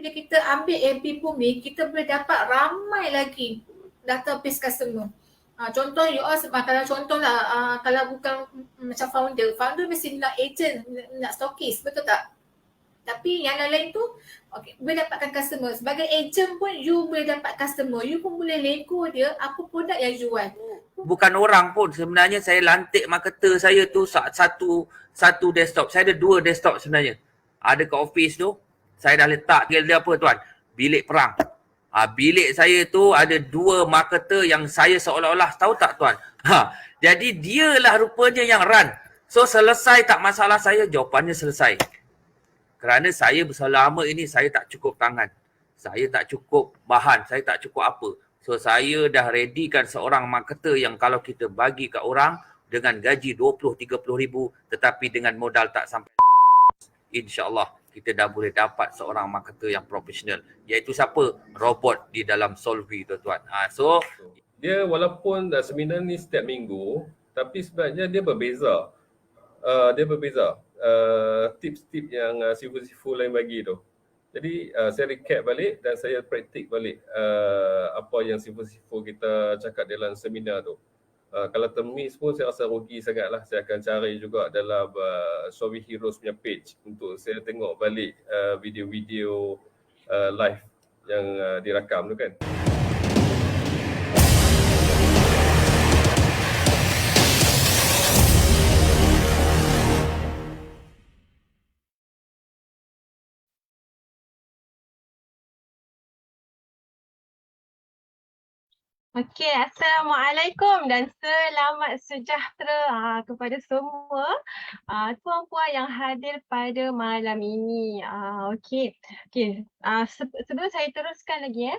bila kita ambil FB Bumi, kita boleh dapat ramai lagi database customer. Contoh you all, kalau contohlah kalau bukan macam founder mesti nak agent, nak stockist, betul tak? Tapi yang lain tu boleh dapatkan customer. Sebagai agent pun you boleh dapat customer. You pun boleh lego dia apa produk yang jual. Bukan orang pun, sebenarnya saya lantik marketer saya tu satu desktop. Saya ada 2 desktop sebenarnya. Ada kat office tu, saya dah letak dia apa tuan? Bilik perang. Bilik saya tu ada 2 marketer yang saya seolah-olah, tahu tak tuan? Jadi dialah rupanya yang run. So selesai tak masalah saya? Jawapannya selesai. Kerana saya selama ini saya tak cukup tangan. Saya tak cukup bahan, saya tak cukup apa. So saya dah readykan seorang marketer yang kalau kita bagi kat orang dengan gaji 20-30 ribu tetapi dengan modal tak sampai, InsyaAllah kita dah boleh dapat seorang marketer yang profesional. Iaitu siapa? Robot di dalam Solvvy tuan-tuan. So dia walaupun seminar ni setiap minggu, tapi sebenarnya dia berbeza. Tips-tips yang sifu-sifu lain bagi tu. Jadi saya recap balik dan saya praktik balik apa yang sifu-sifu kita cakap dalam seminar tu. Kalau termiss pun saya rasa rugi sangatlah. Saya akan cari juga dalam Solvvy Heroes punya page untuk saya tengok balik video-video live yang dirakam tu kan. Okey, Assalamualaikum dan selamat sejahtera kepada semua tuan-puan yang hadir pada malam ini. Okey. Sebelum saya teruskan lagi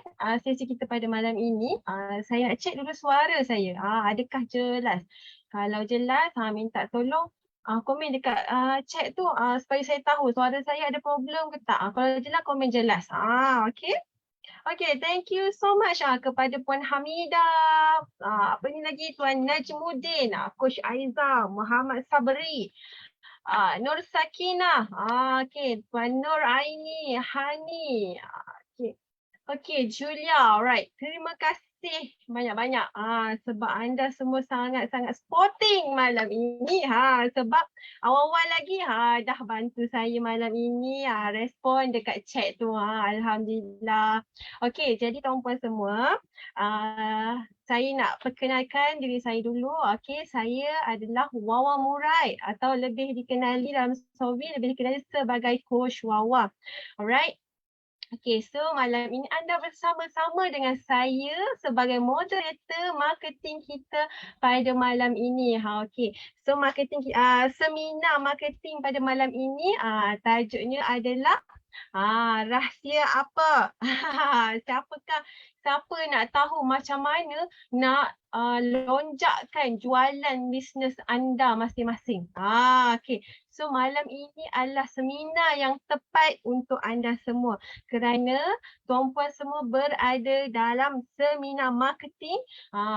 sesi kita pada malam ini, saya nak cek dulu suara saya. Adakah jelas? Kalau jelas, minta tolong komen dekat chat tu supaya saya tahu suara saya ada problem ke tak. Kalau jelas, komen jelas. Okey. Okay, thank you so much kepada Puan Hamidah, apa ni lagi, Tuan Najmuddin, Coach Aiza, Muhammad Sabri, Nur Sakinah, okay, Tuan Nur Aini, Hani, okay, Julia, alright. Terima kasih banyak-banyak sebab anda semua sangat-sangat sporting malam ini. Sebab awal-awal lagi dah bantu saya malam ini respon dekat chat tu. Alhamdulillah. Okey, jadi tuan-puan semua, saya nak perkenalkan diri saya dulu. Okey, saya adalah Wawa Murai atau lebih dikenali dalam Solvvy, lebih dikenali sebagai Coach Wawa. Alright. Okay, so malam ini anda bersama-sama dengan saya sebagai moderator marketing kita pada malam ini. Okay, so seminar marketing pada malam ini tajuknya adalah rahsia apa? Siapa nak tahu macam mana nak lonjakkan jualan bisnes anda masing-masing? Okay. So malam ini adalah seminar yang tepat untuk anda semua kerana tuan-puan semua berada dalam seminar marketing.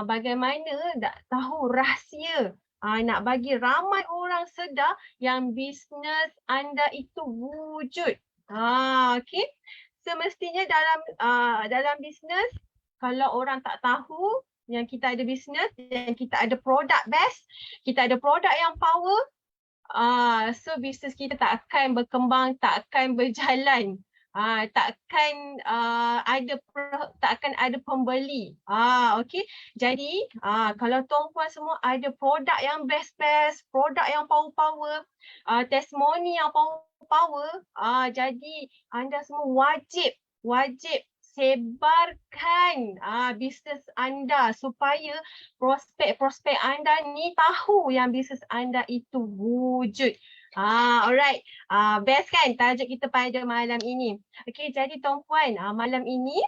Bagaimana nak tahu rahsia nak bagi ramai orang sedar yang bisnes anda itu wujud. Okay. Semestinya dalam bisnes, kalau orang tak tahu yang kita ada bisnes, yang kita ada produk best, kita ada produk yang power, so bisnes kita tak akan berkembang, tak akan berjalan, tak akan ada pembeli. Okey. Jadi kalau tuan-puan semua ada produk yang best, produk yang power, testimoni yang power, jadi anda semua wajib sebarkan bisnes anda supaya prospek anda ni tahu yang bisnes anda itu wujud. Alright. Best kan tajuk kita pada malam ini. Okey, jadi tuan-puan, malam ini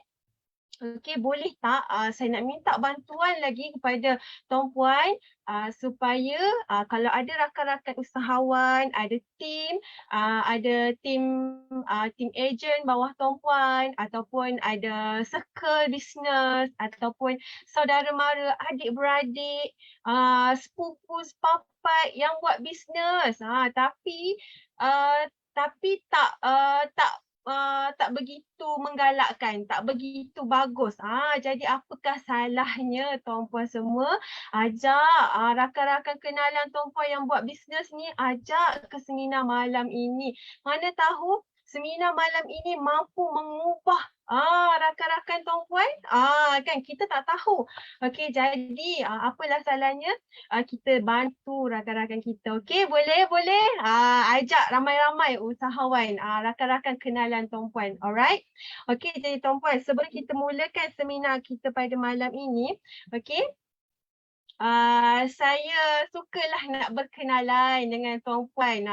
boleh tak saya nak minta bantuan lagi kepada tuan-puan supaya kalau ada rakan-rakan usahawan, ada tim ejen bawah tuan-puan ataupun ada circle business ataupun saudara mara, adik-beradik, sepupu sepapat yang buat bisnes tapi tak tak begitu menggalakkan, tak begitu bagus. Jadi apakah salahnya tuan-puan semua ajak rakan-rakan kenalan tuan-puan yang buat bisnes ni, ajak ke seminar malam ini. Mana tahu seminar malam ini mampu mengubah rakan-rakan tuan-puan. Kan kita tak tahu. Okey, jadi apalah salahnya kita bantu rakan-rakan kita. Okey, boleh? Ajak ramai-ramai usahawan, rakan-rakan kenalan tuan-puan. Alright? Okey, jadi tuan-puan, sebelum kita mulakan seminar kita pada malam ini, okey, saya sukalah nak berkenalan dengan tuan-puan.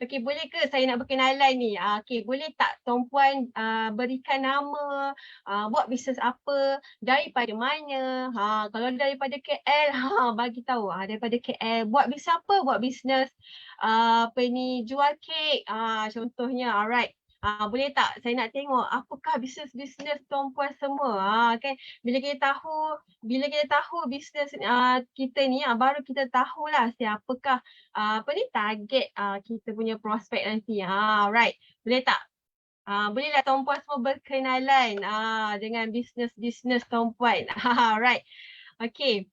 Okey, boleh ke saya nak berkenalan ni? Okey, boleh tak tuan-puan berikan nama, buat bisnes apa, daripada mana? Kalau daripada KL, bagi tahu. Daripada KL, buat bisnes apa? Buat bisnes jual kek. Contohnya, alright. Boleh tak saya nak tengok apakah bisnes-bisnes tuan-puan semua. Kan bila kita tahu bisnes kita ni, baru kita tahulah siapakah target kita punya prospek nanti. Right. Boleh tak? Bolehlah tuan-puan semua berkenalan dengan bisnes-bisnes tuan-puan. Right. Okay.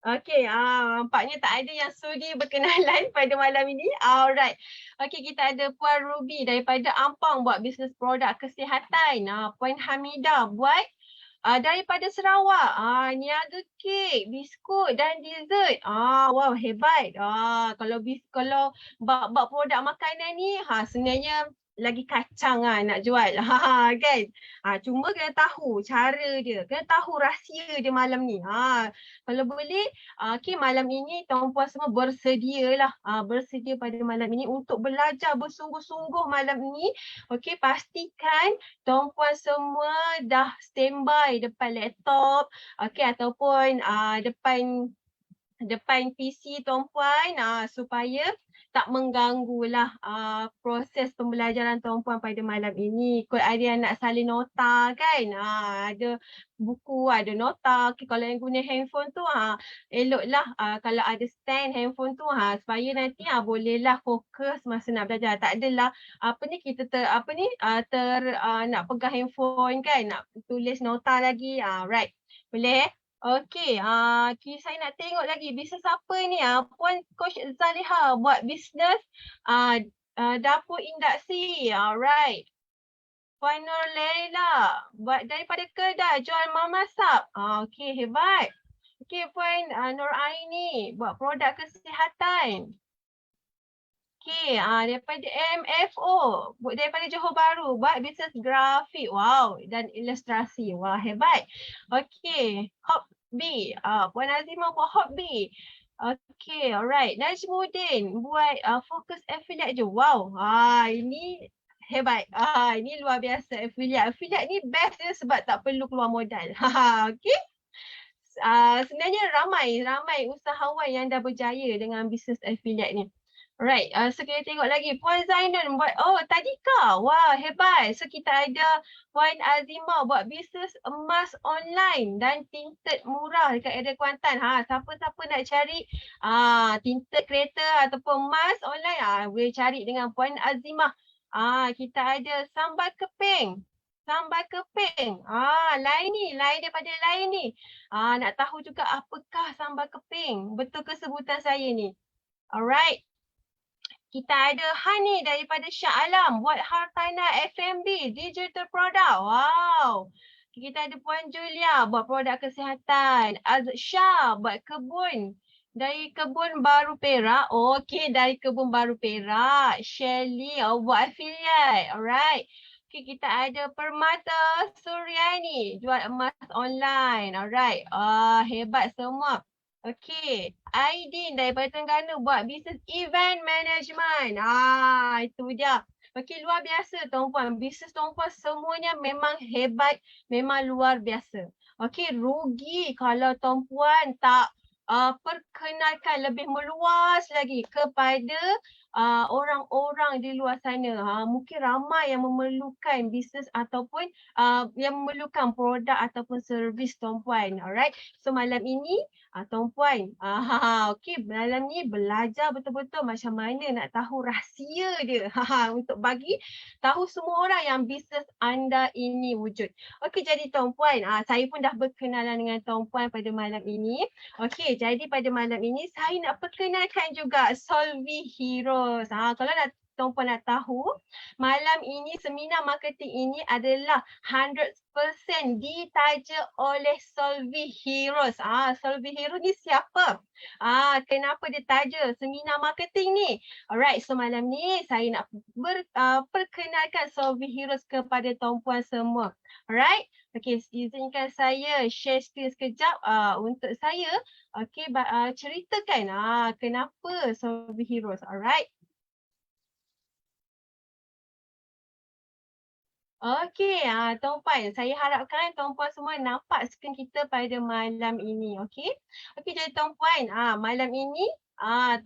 Okey, nampaknya tak ada yang sudi berkenalan pada malam ini. Alright. Okey, kita ada Puan Ruby daripada Ampang buat bisnes produk kesihatan. Puan Hamidah buat daripada Sarawak. Niaga kek, biskut dan dessert. Wow, hebat. Kalau bab produk makanan ni, sebenarnya lagi kacang nak jual. Kan? Cuma kena tahu cara dia. Kena tahu rahsia dia malam ni. Kalau boleh, okay, malam ini tuan-puan semua bersedialah. Bersedia pada malam ini untuk belajar bersungguh-sungguh malam ini. Okay, pastikan tuan-puan semua dah standby depan laptop. Okay, ataupun depan PC tuan-puan supaya tak mengganggulah proses pembelajaran tuan-puan pada malam ini. Kot ada yang nak salin nota kan, ada buku, ada nota. Okay, kalau yang guna handphone tu eloklah kalau ada stand handphone tu supaya nanti bolehlah fokus masa nak belajar. Tak adalah kita nak pegang handphone kan, nak tulis nota lagi. Right, boleh? Okey, saya nak tengok lagi bisnes apa ni. Puan Coach Zaliha buat bisnes dapur induksi. Alright. Puan Nur Leila buat daripada Kedah jual memasak. Okey, hebat. Okey, Puan Nur Aini buat produk kesihatan. Okey, daripada MFO, daripada Johor Bahru, buat bisnes grafik. Wow, dan ilustrasi. Wah, hebat. Okey, Hobby. Puan Azimah buat hobby. Okey, alright. Najmuddin buat fokus affiliate je. Wow, ini hebat. Ini luar biasa affiliate. Affiliate ni best dia sebab tak perlu keluar modal. Okey. Sebenarnya ramai usahawan yang dah berjaya dengan bisnes affiliate ni. Alright, so kita tengok lagi. Puan Zainun buat, Tadika. Wah, hebat. So kita ada Puan Azimah buat bisnes emas online dan tinted murah dekat area Kuantan. Siapa-siapa nak cari tinted kereta ataupun emas online, boleh cari dengan Puan Azimah. Kita ada sambal keping. Lain daripada lain ni. Nak tahu juga apakah sambal keping? Betul ke sebutan saya ni? Alright. Kita ada Hani daripada Shah Alam buat hartanah FMB digital product. Wow. Kita ada Puan Julia buat produk kesihatan. Azsyah buat kebun. Dari Kebun Baru Perak. Okey, dari Kebun Baru Perak. Shelly buat affiliate. Alright. Okay, kita ada Permata Suryani jual emas online. Alright. Hebat semua. Okey, Aidin daripada Terengganu buat bisnes event management. Itu dia. Okey, luar biasa tuan-puan. Bisnes tuan-puan semuanya memang hebat, memang luar biasa. Okey, rugi kalau tuan-puan tak perkenalkan lebih meluas lagi kepada orang-orang di luar sana. Mungkin ramai yang memerlukan bisnes ataupun yang memerlukan produk ataupun servis Tuan Puan. Alright. So malam ini Tuan Puan, okey, malam ni belajar betul-betul macam mana nak tahu rahsia dia untuk bagi tahu semua orang yang bisnes anda ini wujud. Okey, jadi Tuan Puan, saya pun dah berkenalan dengan Tuan Puan pada malam ini. Okey, jadi pada malam ini saya nak perkenalkan juga Solvi Heroes. Kalau nak Tuan Puan nak tahu, malam ini seminar marketing ini adalah 100% ditaja oleh Solvi Heroes. Solvi Heroes ni siapa? Kenapa dia taja seminar marketing ni? Alright, so malam ni saya nak perkenalkan Solvi Heroes kepada Tuan Puan semua. Alright, okay, izinkan saya share screen sekejap untuk saya ceritakan kenapa Solvi Heroes. Alright. Okey, Tuan Puan, saya harapkan Tuan Puan semua nampak skrin kita pada malam ini, okey? Okey, jadi Tuan Puan, malam ini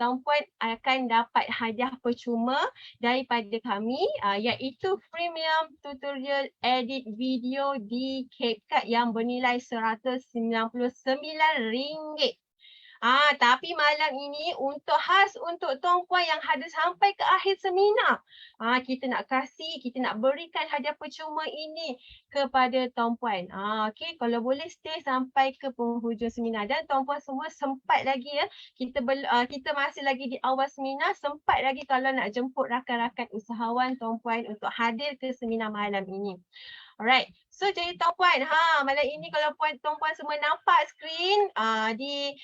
Tuan Puan akan dapat hadiah percuma daripada kami iaitu premium tutorial edit video di CapCut yang bernilai RM199. Tapi malam ini untuk khas untuk Tuan Puan yang hadir sampai ke akhir seminar, kita nak berikan hadiah percuma ini kepada Tuan Puan. Okey, kalau boleh stay sampai ke penghujung seminar dan Tuan Puan semua sempat lagi ya. Kita masih lagi di awal seminar, sempat lagi kalau nak jemput rakan-rakan usahawan Tuan Puan untuk hadir ke seminar malam ini. Alright, so jadi Tuan Puan, malam ini kalau Tuan Puan semua nampak skrin di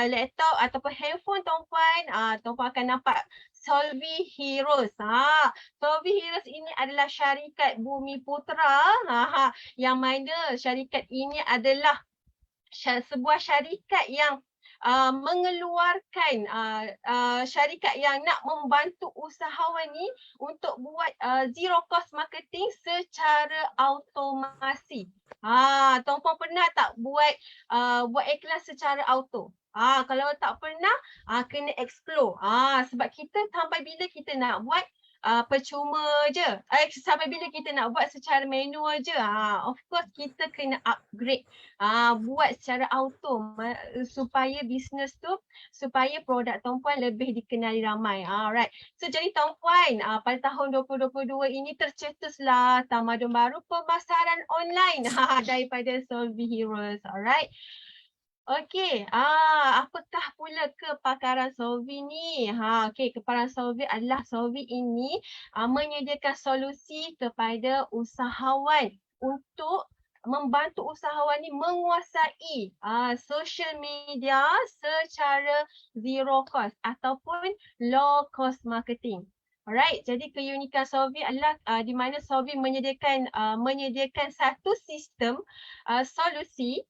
laptop ataupun handphone Tuan Puan akan nampak Solvi Heroes. Solvi Heroes ini adalah syarikat Bumi Putra, yang mana syarikat ini adalah sebuah syarikat yang mengeluarkan syarikat yang nak membantu usahawan ni untuk buat zero cost marketing secara automasi. Tuan Puan pernah tak buat iklan secara auto? Kalau tak pernah, kena explore. Sebab kita sampai bila kita nak buat percuma je. Sampai bila kita nak buat secara manual je. Of course kita kena upgrade. Buat secara auto supaya bisnes tu, supaya produk Tuan Puan lebih dikenali ramai. Alright. So jadi Tuan Puan, pada tahun 2022 ini tercetuslah tamadun baru pemasaran online daripada Solvi Heroes. Alright. Okey, apakah pula kepakaran Solvi ni? Okey, kepakaran Solvi adalah Solvi ini menyediakan solusi kepada usahawan untuk membantu usahawan ni menguasai social media secara zero cost ataupun low cost marketing. Alright, jadi keunikan Solvi adalah di mana Solvi menyediakan satu sistem solusi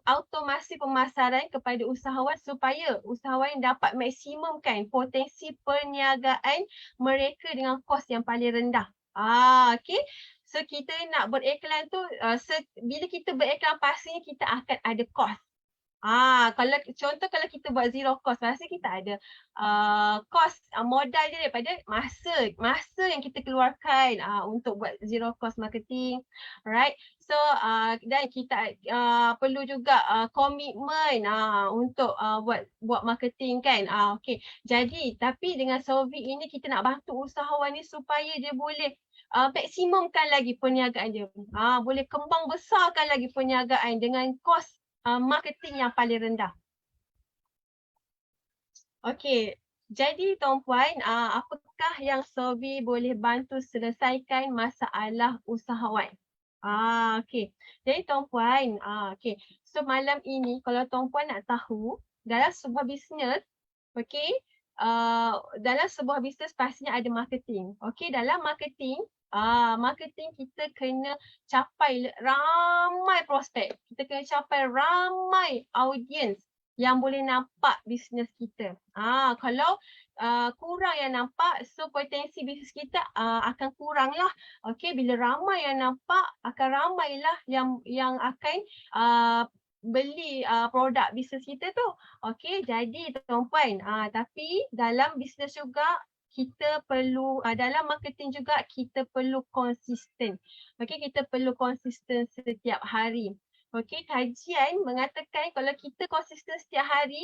automasi pemasaran kepada usahawan supaya usahawan dapat maksimumkan potensi perniagaan mereka dengan kos yang paling rendah. Okey. So kita nak beriklan tu, bila kita beriklan pastinya kita akan ada kos. Kalau kita buat zero cost, pasti kita ada cost modal dia daripada masa yang kita keluarkan untuk buat zero cost marketing, right? So dan kita perlu juga komitmen untuk buat marketing kan. Okey. Jadi tapi dengan Solvi ini kita nak bantu usahawan ni supaya dia boleh maksimumkan lagi perniagaan dia. Boleh kembang besarkan lagi perniagaan dengan kos marketing yang paling rendah. Okey, jadi Tuan Puan, apakah yang Solvi boleh bantu selesaikan masalah usahawan? Okey. Jadi Tuan Puan, okey. So malam ini kalau Tuan Puan nak tahu dalam sebuah bisnes, okey, dalam sebuah bisnes pastinya ada marketing. Okey, dalam marketing kita kena capai ramai prospek. Kita kena capai ramai audiens yang boleh nampak bisnes kita. Kalau kurang yang nampak, so potensi bisnes kita akan kurang lah. Okey, bila ramai yang nampak, akan ramailah yang akan beli produk bisnes kita tu. Okey, jadi tuan-puan, tapi dalam bisnes juga kita perlu, dalam marketing juga kita perlu konsisten. Okey, kita perlu konsisten setiap hari. Okey, kajian mengatakan kalau kita konsisten setiap hari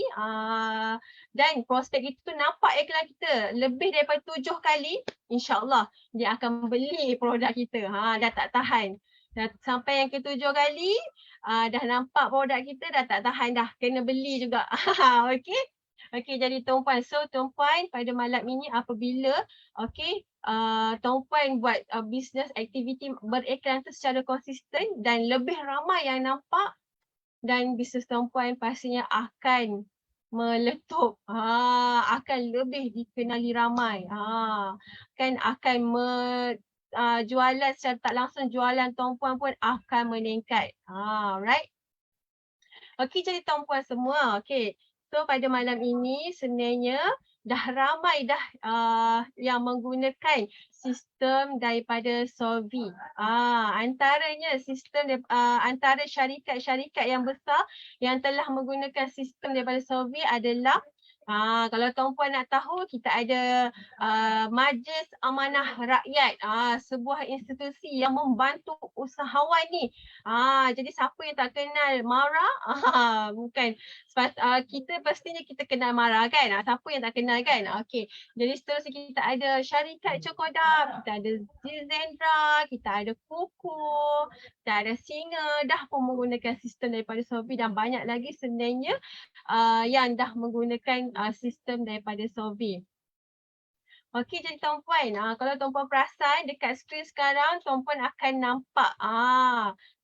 dan prospek itu nampak iklan kita lebih daripada 7 kali, insya-Allah dia akan beli produk kita. Dah tak tahan. Dah sampai yang ke-7 kali, dah nampak produk kita dah tak tahan dah, kena beli juga. Okey. Okey, jadi tuan-puan, so tuan-puan pada malam ini apabila okey, tuan-puan buat business activity beriklan tu secara konsisten dan lebih ramai yang nampak, dan bisnes tuan-puan pastinya akan meletup, akan lebih dikenali ramai, kan akan jualan secara tak langsung, jualan tuan-puan pun akan meningkat. Right? Okey, jadi tuan-puan semua, okey. So pada malam ini sebenarnya dah ramai dah yang menggunakan sistem daripada Solvay. Antaranya sistem antara syarikat-syarikat yang besar yang telah menggunakan sistem daripada Solvay adalah kalau tuan-puan nak tahu, kita ada Majlis Amanah Rakyat, sebuah institusi yang membantu usahawan ni. Jadi siapa yang tak kenal MARA? Bukan. Kita pastinya kita kenal MARA kan? Siapa yang tak kenal kan? Okey. Jadi seterusnya kita ada syarikat Cokodam, kita ada Zendra, kita ada Kuku, kita ada Singa, dah pun menggunakan sistem daripada Solvay, dan banyak lagi sebenarnya yang dah menggunakan sistem daripada Solvay. Okey, jadi tuan-puan, kalau tuan-puan perasan dekat skrin sekarang, tuan-puan akan nampak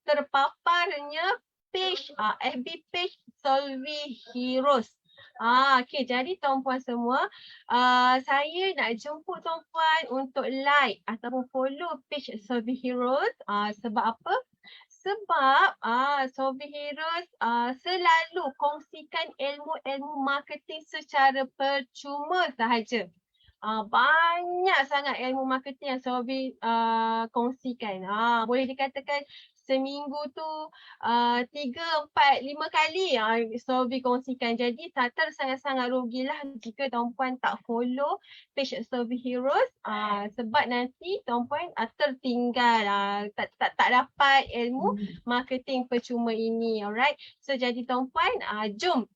terpaparnya page, FB page Solvay Heroes. Okey, jadi tuan-puan semua, saya nak jemput tuan-puan untuk like ataupun follow page Solvay Heroes. Sebab apa? Sebab Solvay Heroes selalu kongsikan ilmu-ilmu marketing secara percuma sahaja. Banyak sangat ilmu marketing yang Solvay kongsikan. Boleh dikatakan seminggu tu 3, 4, 5 kali Solvay kongsikan. Jadi sangat-sangat rugilah jika tuan-puan tak follow page Solvay Heroes, sebab nanti tuan-puan tertinggal, tak dapat ilmu marketing percuma ini. Alright. So jadi tuan-puan, jom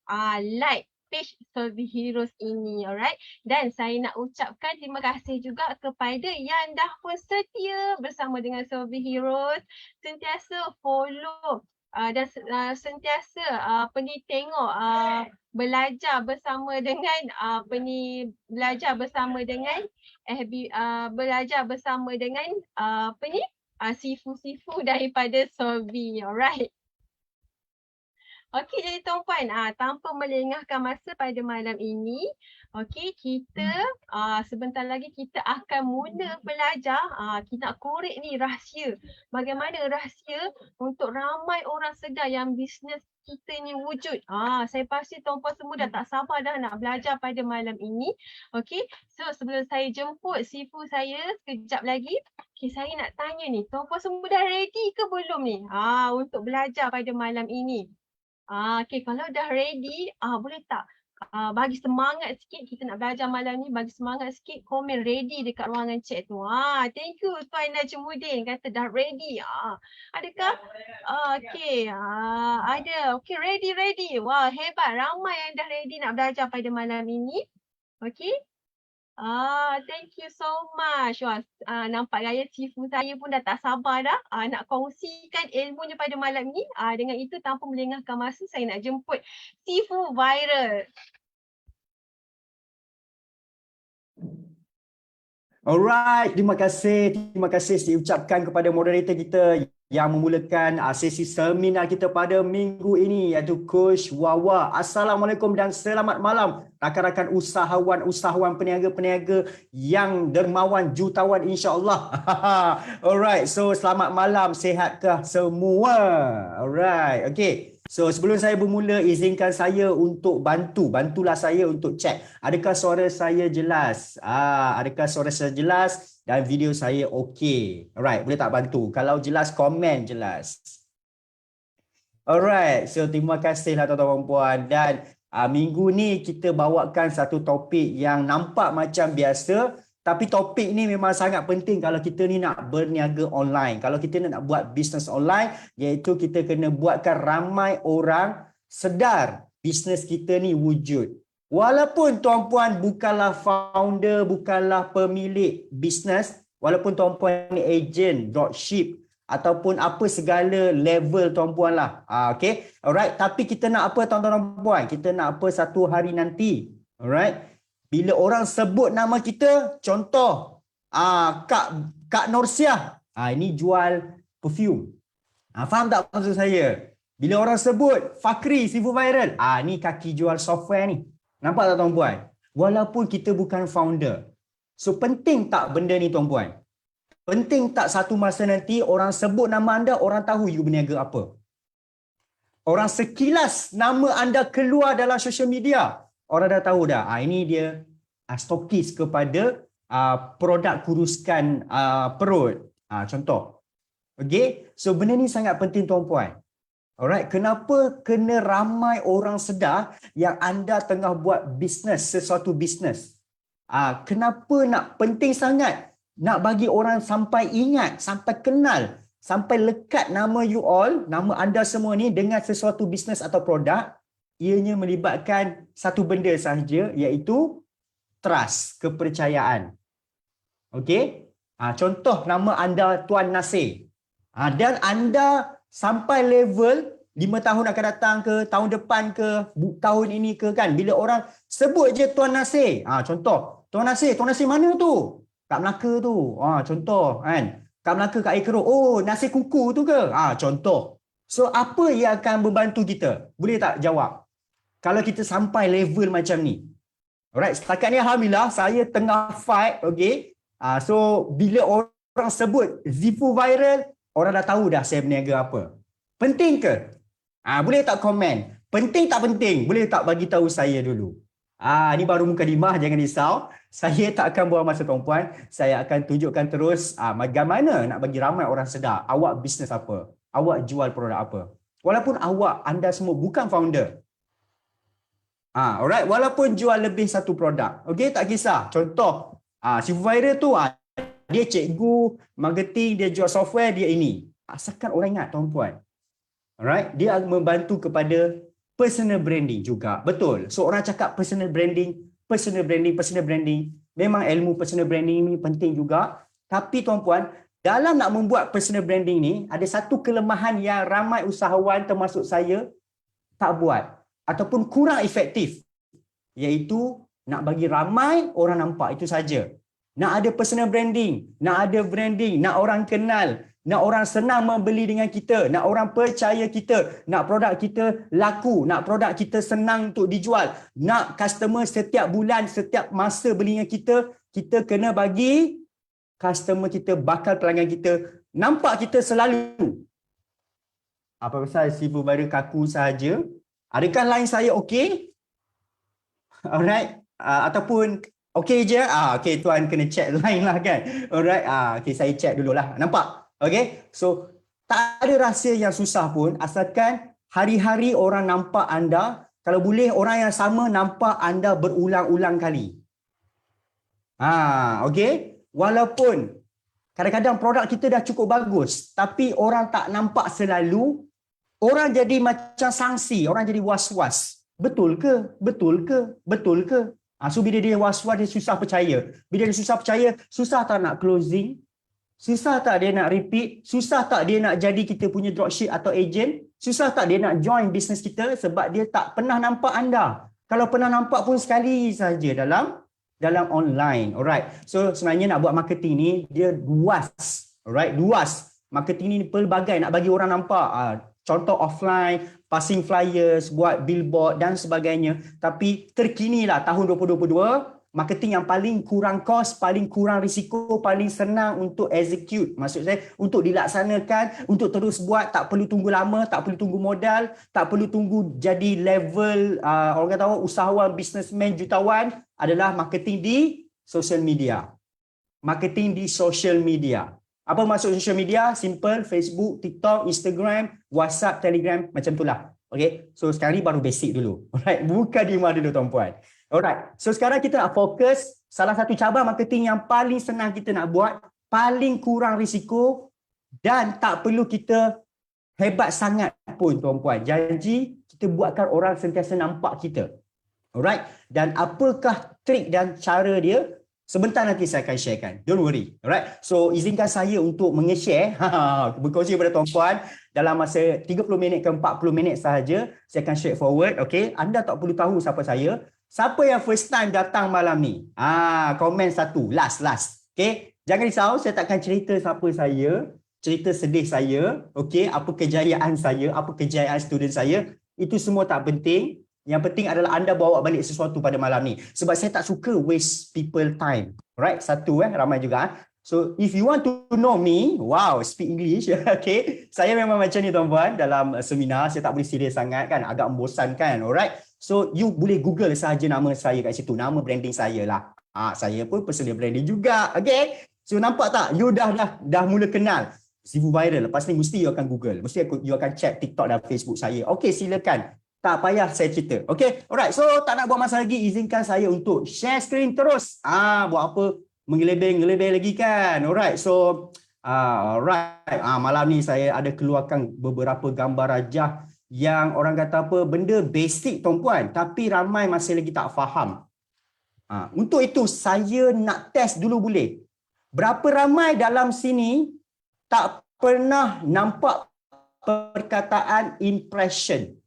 like page Solvay Heroes ini, alright. Dan saya nak ucapkan terima kasih juga kepada yang dah pun setia bersama dengan Solvay Heroes, sentiasa follow dan sentiasa tengok, belajar bersama dengan belajar bersama dengan belajar bersama dengan sifu-sifu daripada Solvay, alright. Okey, jadi tuan-puan, tanpa melengahkan masa pada malam ini, okey, kita sebentar lagi kita akan mula belajar, kita nak korek ni rahsia. Bagaimana rahsia untuk ramai orang sedar yang bisnes kita ni wujud. Saya pasti tuan-puan semua dah tak sabar dah nak belajar pada malam ini. Okey, so sebelum saya jemput sifu saya sekejap lagi, saya nak tanya ni, tuan-puan semua dah ready ke belum ni untuk belajar pada malam ini? Okay, kalau dah ready, boleh tak bagi semangat sikit, kita nak belajar malam ni, bagi semangat sikit, komen ready dekat ruangan chat tu. Thank you Tuan Najmuddin kata dah ready. Adakah? Okay, ada. Okay, ready. Wah, hebat. Ramai yang dah ready nak belajar pada malam ini. Okay. Thank you so much. Wah, nampak gaya sifu saya pun dah tak sabar dah nak kongsikan ilmunya pada malam ni. Dengan itu tanpa melengahkan masa, saya nak jemput sifu viral. Alright, terima kasih diucapkan kepada moderator kita yang memulakan sesi seminar kita pada minggu ini, iaitu Coach Wawa. Assalamualaikum dan selamat malam rakan-rakan usahawan, peniaga-peniaga yang dermawan jutawan insya-Allah. Alright, so selamat malam, sihatkah semua? Alright, okay. So sebelum saya bermula, izinkan saya untuk bantulah saya untuk check adakah suara saya jelas, adakah suara saya jelas dan video saya okey. Alright, boleh tak bantu? Kalau jelas, komen jelas. Alright, so terima kasihlah tuan-tuan dan puan. Dan minggu ni kita bawakan satu topik yang nampak macam biasa, tapi topik ni memang sangat penting kalau kita ni nak berniaga online. Kalau kita nak buat bisnes online, iaitu kita kena buatkan ramai orang sedar bisnes kita ni wujud. Walaupun tuan-puan bukanlah founder, bukanlah pemilik bisnes, walaupun tuan-puan ni agent, dropship, ataupun apa segala level tuan-puan lah. Okay, alright. Tapi kita nak apa tuan-tuan dan puan? Kita nak apa satu hari nanti? Alright. Bila orang sebut nama kita, contoh Kak Norsiah, ini jual perfume. Faham tak maksud saya? Bila orang sebut Fakri Sifu Viral, ni kaki jual software ni. Nampak tak tuan-puan? Walaupun kita bukan founder. So penting tak benda ni tuan-puan? Penting tak satu masa nanti orang sebut nama anda, orang tahu you berniaga apa? Orang sekilas nama anda keluar dalam social media, orang dah tahu dah. Ini dia stokis kepada produk kuruskan perut. Contoh. Okay? So benda ni sangat penting tuan-puan. Alright, kenapa kena ramai orang sedar yang anda tengah buat bisnes, sesuatu bisnes? Kenapa nak penting sangat nak bagi orang sampai ingat, sampai kenal, sampai lekat nama you all, nama anda semua ni dengan sesuatu bisnes atau produk? Ianya melibatkan satu benda sahaja, iaitu trust, kepercayaan. Okey? Contoh nama anda Tuan Nasir. Dan anda sampai level 5 tahun akan datang ke, tahun depan ke, tahun ini ke kan, bila orang sebut je Tuan Nasir. Contoh, Tuan Nasir mana tu? Kat Melaka tu. Contoh kan. Kat Melaka, kat Air Keroh. Oh, nasi kuku tu ke? Contoh. So, apa yang akan membantu kita? Boleh tak jawab? Kalau kita sampai level macam ni. Alright, setakat ni Alhamdulillah, saya tengah fight. Okay. So, bila orang sebut Zifu Viral, orang dah tahu dah saya berniaga apa. Penting ke? Boleh tak komen? Penting tak penting? Boleh tak bagi tahu saya dulu? Ni baru mukadimah, jangan risau. Saya tak akan buang masa tuan-puan. Saya akan tunjukkan terus bagaimana nak bagi ramai orang sedar awak bisnes apa, awak jual produk apa. Walaupun anda semua bukan founder. Alright, walaupun jual lebih satu produk. Okey, tak kisah. Contoh, Sifu Viral tu dia cikgu marketing, dia jual software, dia ini. Asalkan orang ingat tuan-puan. Alright, dia membantu kepada personal branding juga. Betul. So orang cakap personal branding. Memang ilmu personal branding ni penting juga. Tapi tuan-puan, dalam nak membuat personal branding ni, ada satu kelemahan yang ramai usahawan termasuk saya tak buat. Ataupun kurang efektif. Iaitu nak bagi ramai orang nampak, itu saja. Nak ada personal branding, nak ada branding, nak orang kenal, nak orang senang membeli dengan kita, nak orang percaya kita, nak produk kita laku, nak produk kita senang untuk dijual, nak customer setiap bulan, setiap masa beli dengan kita, kita kena bagi customer kita, bakal pelanggan kita nampak kita selalu. Apa pasal Sifu Viral kaku saja? Adakah line saya okey? Alright. Ataupun okey je? Okey, tuan kena check line lah kan? Alright. Okey, saya check dululah. Nampak? Okay, so tak ada rahsia yang susah pun, asalkan hari-hari orang nampak anda. Kalau boleh orang yang sama nampak anda berulang-ulang kali. Okay, walaupun kadang-kadang produk kita dah cukup bagus, tapi orang tak nampak selalu, orang jadi macam sangsi, orang jadi was-was. Betul ke? Betul ke? Betul ke? So bila dia was-was, dia susah percaya. Bila dia susah percaya, susah tak nak closing? Susah tak dia nak repeat? Susah tak dia nak jadi kita punya dropship atau agent? Susah tak dia nak join bisnes kita sebab dia tak pernah nampak anda? Kalau pernah nampak pun sekali saja dalam online. Alright. So sebenarnya nak buat marketing ni dia luas. Alright, luas. Marketing ni pelbagai, nak bagi orang nampak. Contoh offline, passing flyers, buat billboard dan sebagainya. Tapi terkinilah tahun 2022, marketing yang paling kurang kos, paling kurang risiko, paling senang untuk execute. Maksud saya, untuk dilaksanakan, untuk terus buat, tak perlu tunggu lama, tak perlu tunggu modal, tak perlu tunggu jadi level, orang kata usahawan, businessman, jutawan, adalah marketing di social media. Marketing di social media. Apa maksud social media? Simple, Facebook, TikTok, Instagram, WhatsApp, Telegram, macam itulah. Okay, so sekarang ni baru basic dulu. Alright, buka di mana dulu tuan-puan. Alright, so sekarang kita nak fokus salah satu cabar marketing yang paling senang kita nak buat, paling kurang risiko dan tak perlu kita hebat sangat pun tuan-puan. Janji kita buatkan orang sentiasa nampak kita. Alright, dan apakah trik dan cara dia? Sebentar nanti saya akan sharekan. Don't worry. Alright. So izinkan saya untuk menge-share, berkongsi kepada tuan-puan dalam masa 30 minit ke 40 minit sahaja. Saya akan share forward. Okay. Anda tak perlu tahu siapa saya. Siapa yang first time datang malam ni? Komen satu. Last. Okay. Jangan risau. Saya tak akan cerita siapa saya. Cerita sedih saya. Okay. Apa kejayaan saya. Apa kejayaan student saya. Itu semua tak penting. Yang penting adalah anda bawa balik sesuatu pada malam ni. Sebab saya tak suka waste people time. Right? Satu ramai juga. So if you want to know me, wow, speak English. Okay. Saya memang macam ni tuan-puan dalam seminar. Saya tak boleh serius sangat kan. Agak membosankan. Alright. So you boleh Google sahaja nama saya kat situ. Nama branding saya lah. Saya pun personal branding juga. Okay. So nampak tak? You dah mula kenal. Sifu Viral. Lepas ni mesti you akan Google. Mesti you akan check TikTok dan Facebook saya. Okay, silakan. Tak payah saya cerita. Okay. Alright. So tak nak buat masa lagi. Izinkan saya untuk share screen terus. Buat apa? Mengelebih lagi kan. Alright. So alright. Malam ni saya ada keluarkan beberapa gambar rajah yang orang kata apa? Benda basic tuan-puan. Tapi ramai masih lagi tak faham. Untuk itu saya nak test dulu boleh. Berapa ramai dalam sini tak pernah nampak perkataan impression?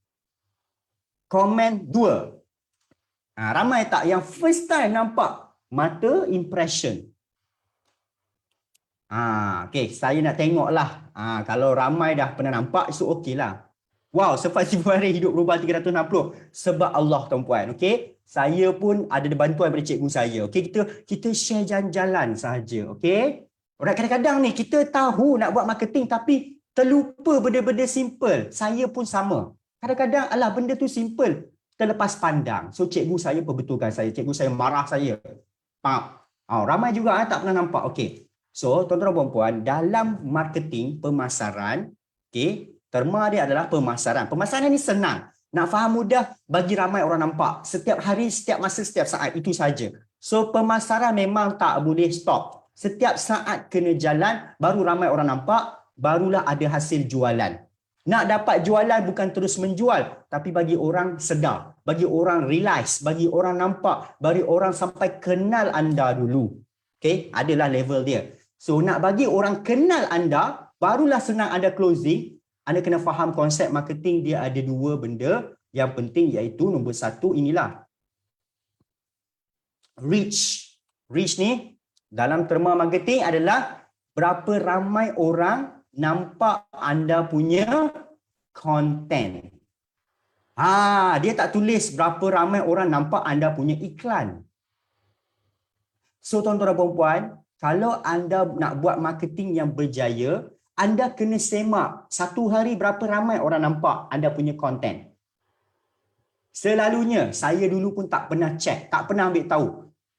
Komen 2. Ramai tak yang first time nampak mata impression? Okay, saya nak tengoklah. Kalau ramai dah pernah nampak, so okey lah. Wow, selepas hari hidup global 360. Sebab Allah tuan-puan. Okay, saya pun ada bantuan daripada cikgu saya. Okay, kita share jalan-jalan sahaja. Okay, kadang-kadang ni kita tahu nak buat marketing tapi terlupa benda-benda simple. Saya pun sama. Kadang-kadang benda tu simple, terlepas pandang. So cikgu saya perbetulkan saya, cikgu saya marah saya. Ramai juga tak pernah nampak. Okey. So tuan-tuan dan puan-puan, dalam marketing pemasaran, okey, terma dia adalah pemasaran. Pemasaran ni senang. Nak faham mudah bagi ramai orang nampak. Setiap hari, setiap masa, setiap saat itu saja. So pemasaran memang tak boleh stop. Setiap saat kena jalan, baru ramai orang nampak, barulah ada hasil jualan. Nak dapat jualan bukan terus menjual, tapi bagi orang sedar, bagi orang realize, bagi orang nampak, bagi orang sampai kenal anda dulu. Okay, adalah level dia. So nak bagi orang kenal anda, barulah senang anda closing. Anda kena faham konsep marketing dia ada dua benda yang penting, iaitu nombor satu inilah. Reach. Reach ni dalam terma marketing adalah berapa ramai orang nampak anda punya konten. Dia tak tulis berapa ramai orang nampak anda punya iklan. So tuan-tuan dan puan-puan, kalau anda nak buat marketing yang berjaya, anda kena semak satu hari berapa ramai orang nampak anda punya konten. Selalunya, saya dulu pun tak pernah check, tak pernah ambil tahu.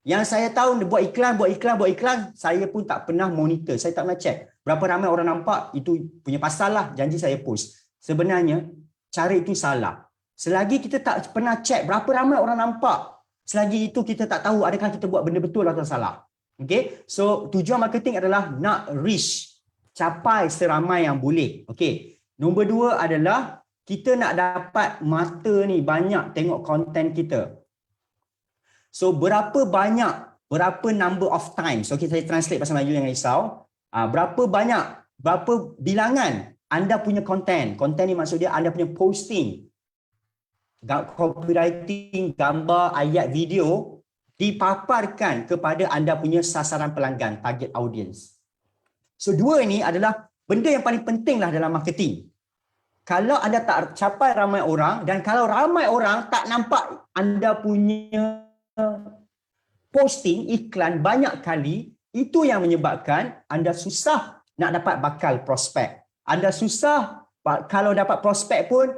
Yang saya tahu buat iklan, saya pun tak pernah monitor, saya tak pernah check. Berapa ramai orang nampak, itu punya pasal lah, janji saya post. Sebenarnya, cara itu salah. Selagi kita tak pernah check berapa ramai orang nampak, selagi itu kita tak tahu adakah kita buat benda betul atau salah. Okay? So, tujuan marketing adalah nak reach, capai seramai yang boleh. Okay? Nombor dua adalah, kita nak dapat mata ni banyak tengok konten kita. So, berapa number of times, okay, saya translate bahasa Melayu, jangan risau. Berapa bilangan anda punya konten. Konten ni maksud dia anda punya posting, copywriting, gambar, ayat, video dipaparkan kepada anda punya sasaran pelanggan, target audience. So dua ini adalah benda yang paling penting lah dalam marketing. Kalau anda tak capai ramai orang dan kalau ramai orang tak nampak anda punya posting iklan banyak kali, itu yang menyebabkan anda susah nak dapat bakal prospek. Anda susah, kalau dapat prospek pun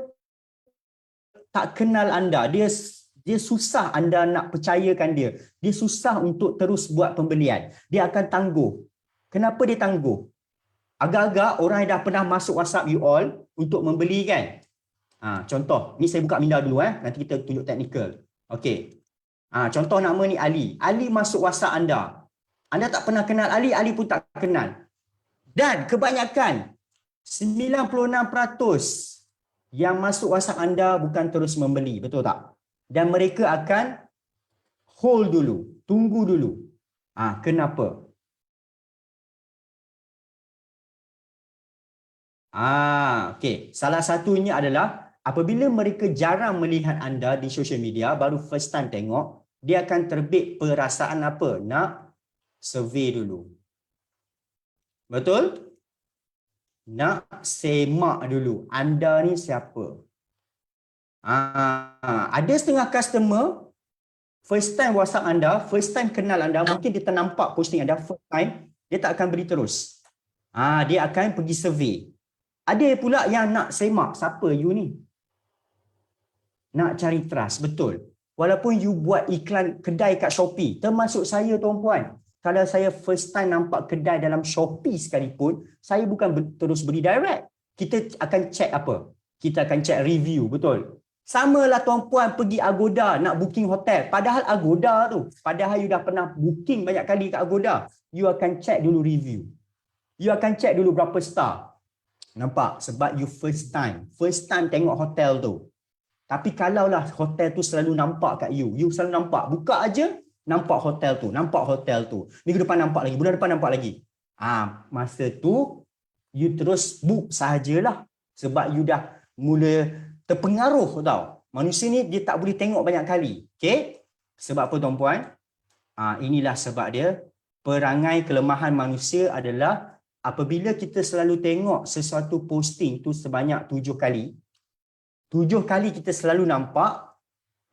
tak kenal anda. Dia susah anda nak percayakan dia. Dia susah untuk terus buat pembelian. Dia akan tangguh. Kenapa dia tangguh? Agak-agak orang yang dah pernah masuk WhatsApp you all untuk membeli kan. Contoh, ni saya buka minda dulu nanti kita tunjuk teknikal. Okey. Contoh nama ni Ali. Ali masuk WhatsApp anda. Anda tak pernah kenal Ali, Ali pun tak kenal. Dan kebanyakan 96% yang masuk WhatsApp anda bukan terus membeli, betul tak? Dan mereka akan hold dulu, tunggu dulu. Kenapa? Okey. Salah satunya adalah apabila mereka jarang melihat anda di social media, baru first time tengok, dia akan terbit perasaan apa? Nak survey dulu. Betul? Nak semak dulu. Anda ni siapa? Ada setengah customer, first time WhatsApp anda, first time kenal anda, mungkin dia ternampak posting anda first time, dia tak akan beli terus. Dia akan pergi survey. Ada pula yang nak semak, siapa you ni? Nak cari trust, betul. Walaupun you buat iklan kedai kat Shopee, termasuk saya tuan-puan. Kalau saya first time nampak kedai dalam Shopee sekalipun, saya bukan terus beli direct. Kita akan check apa? Kita akan check review, betul. Samalah tuan-puan pergi Agoda nak booking hotel. Padahal Agoda tu, padahal you dah pernah booking banyak kali kat Agoda, you akan check dulu review. You akan check dulu berapa star. Nampak? Sebab you first time tengok hotel tu. Tapi kalaulah hotel tu selalu nampak kat you selalu nampak, buka aja nampak hotel tu, minggu depan nampak lagi, bulan depan nampak lagi. Masa tu you terus book sahajalah, sebab you dah mula terpengaruh tau. Manusia ni dia tak boleh tengok banyak kali. Okey? Sebab apa tuan-puan? Inilah sebab dia, perangai kelemahan manusia adalah apabila kita selalu tengok sesuatu posting tu sebanyak 7 kali, 7 kali kita selalu nampak,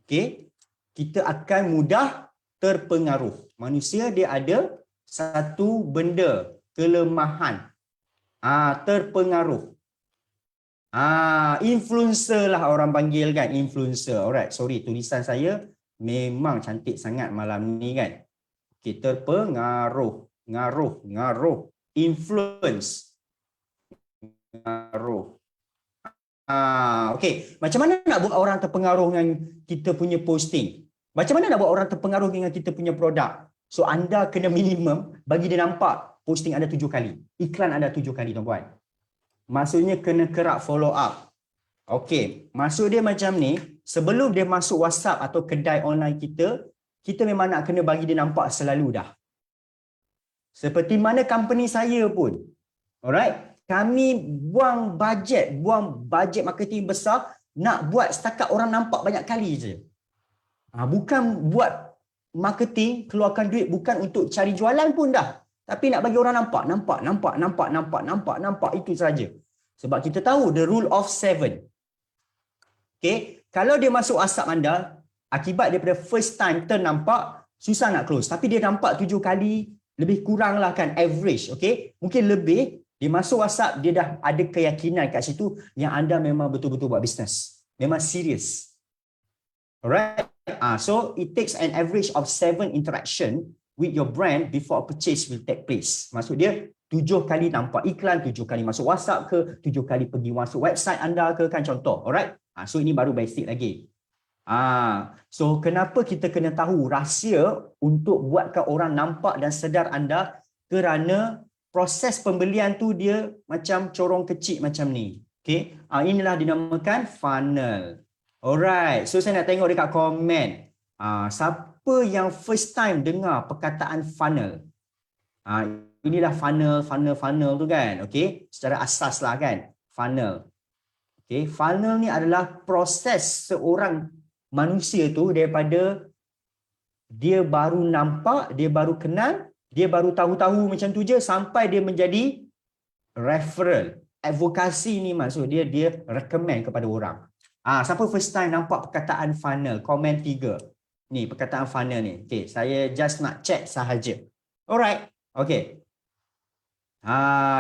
okay, kita akan mudah terpengaruh. Manusia dia ada satu benda, kelemahan. Terpengaruh. Influencer lah orang panggil kan, influencer. Alright, sorry, tulisan saya memang cantik sangat malam ni kan. Okay, terpengaruh, ngaruh. Influence. Ngaruh. Okey, macam mana nak buat orang terpengaruh dengan kita punya posting? Macam mana nak buat orang terpengaruh dengan kita punya produk? So anda kena minimum bagi dia nampak posting anda 7 kali. Iklan anda 7 kali tuan-puan. Maksudnya kena kerap follow up. Okey, maksud dia macam ni, sebelum dia masuk WhatsApp atau kedai online kita memang nak kena bagi dia nampak selalu dah. Seperti mana company saya pun. Alright? Kami buang bajet marketing besar nak buat setakat orang nampak banyak kali je. Bukan buat marketing, keluarkan duit bukan untuk cari jualan pun dah. Tapi nak bagi orang nampak, itu saja. Sebab kita tahu the rule of 7. Okay? Kalau dia masuk WhatsApp anda, akibat daripada first time ternampak, susah nak close. Tapi dia nampak 7 kali, lebih kurang lah kan, average. Okay? Mungkin lebih, dia masuk WhatsApp, dia dah ada keyakinan kat situ yang anda memang betul-betul buat bisnes. Memang serius. Alright? So, it takes an average of 7 interaction with your brand before a purchase will take place. Maksud dia, 7 kali nampak iklan, 7 kali masuk WhatsApp ke, 7 kali pergi masuk website anda ke, kan contoh. Alright? So, ini baru basic lagi. So, kenapa kita kena tahu rahsia untuk buatkan orang nampak dan sedar anda? Kerana proses pembelian tu dia macam corong kecil macam ni. Okay? Inilah dinamakan funnel. Alright. So, saya nak tengok dekat komen. Siapa yang first time dengar perkataan funnel? Inilah funnel tu kan. Okay? Secara asas lah kan. Funnel. Okay? Funnel ni adalah proses seorang manusia tu daripada dia baru nampak, dia baru kenal, dia baru tahu-tahu macam tu je sampai dia menjadi referral. Advokasi ni maksud dia recommend kepada orang. Siapa first time nampak perkataan funnel? Komen 3. Ni perkataan funnel ni. Okay, saya just nak check sahaja. Alright. Okay.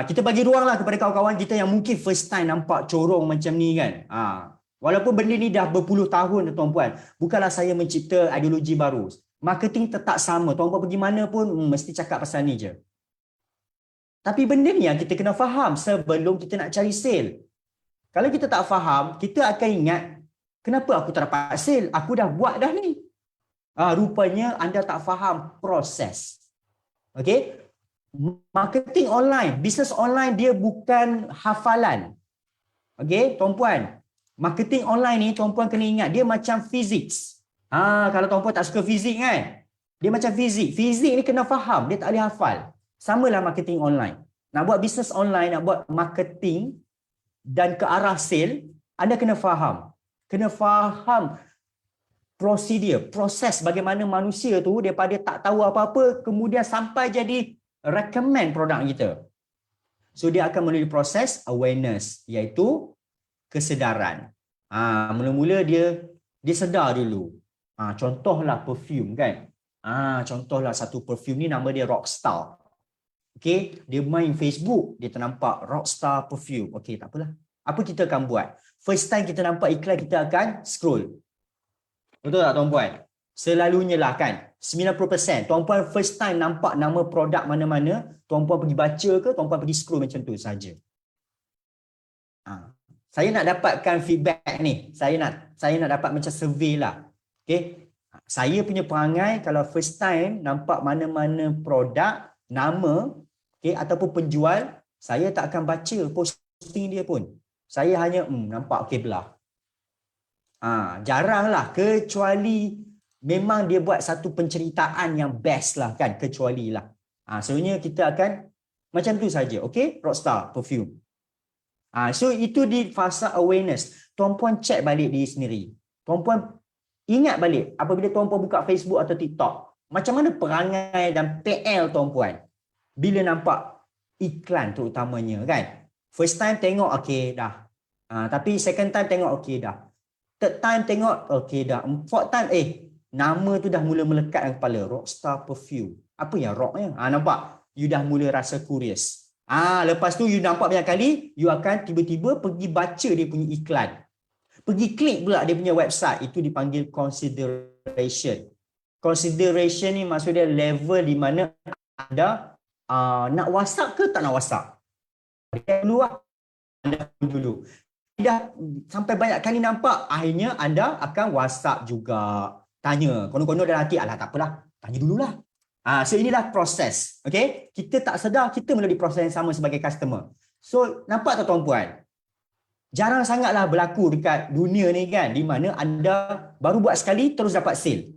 Kita bagi ruang lah kepada kawan-kawan kita yang mungkin first time nampak corong macam ni kan. Walaupun benda ni dah berpuluh tahun tuan-puan. Bukanlah saya mencipta ideologi baru. Marketing tetap sama. Tuan-puan pergi mana pun mesti cakap pasal ni je. Tapi benda ni yang kita kena faham sebelum kita nak cari sale. Kalau kita tak faham, kita akan ingat, kenapa aku tak dapat sale? Aku dah buat dah ni. Rupanya anda tak faham proses. Okay? Marketing online, bisnes online dia bukan hafalan. Okay, tuan-puan. Marketing online ni tuan-puan kena ingat, dia macam physics. Kalau tuan-puan tak suka fizik kan? Dia macam fizik. Fizik ni kena faham, dia tak boleh hafal. Samalah marketing online. Nak buat bisnes online, nak buat marketing dan ke arah sale, anda kena faham. Kena faham prosedur, proses bagaimana manusia tu daripada tak tahu apa-apa kemudian sampai jadi recommend produk kita. So dia akan melalui proses awareness, iaitu kesedaran. Mula-mula dia sedar dulu. Contohlah perfume kan. Contohlah satu perfume ni nama dia Rockstar. Okay, dia main Facebook, dia ternampak Rockstar perfume. Okay, tak apalah. Apa kita akan buat? First time kita nampak iklan, kita akan scroll. Betul tak tuan-puan? Selalunya lah kan, 90%. Tuan-puan first time nampak nama produk mana-mana, tuan-puan pergi baca ke, tuan-puan pergi scroll macam tu saja. Saya nak dapatkan feedback ni. Saya nak dapat macam survey lah. Okay. Saya punya perangai kalau first time nampak mana-mana produk, nama, okay, ataupun penjual, saya tak akan baca posting dia pun. Saya hanya nampak okay belah. Jaranglah, kecuali memang dia buat satu penceritaan yang best lah kan, kecuali lah. Sebenarnya kita akan macam tu saja, okay? Rockstar perfume. So itu di fasa awareness. Tuan-puan check balik diri sendiri. Tuan-puan ingat balik apabila tuan-puan buka Facebook atau TikTok, macam mana perangai dan PL tuan-puan bila nampak iklan terutamanya kan? First time tengok okay dah. Tapi second time tengok okay dah. Third time tengok okay dah. Fourth time nama tu dah mula melekat dalam kepala. Rockstar perfume. Apa yang rocknya? Nampak? You dah mula rasa curious. Lepas tu you nampak banyak kali, you akan tiba-tiba pergi baca dia punya iklan. Pergi klik pula dia punya website. Itu dipanggil consideration. Consideration ni maksudnya level di mana anda nak WhatsApp ke tak nak WhatsApp. Anda dulu. Dah sampai banyak kali nampak, akhirnya anda akan WhatsApp juga. Tanya. Konon-konon dalam hati, alah tak apalah. Tanya dululah. So inilah proses. Okay? Kita tak sedar, kita melalui proses yang sama sebagai customer. So nampak tak tuan-puan? Jarang sangatlah berlaku dekat dunia ni kan, di mana anda baru buat sekali terus dapat sale.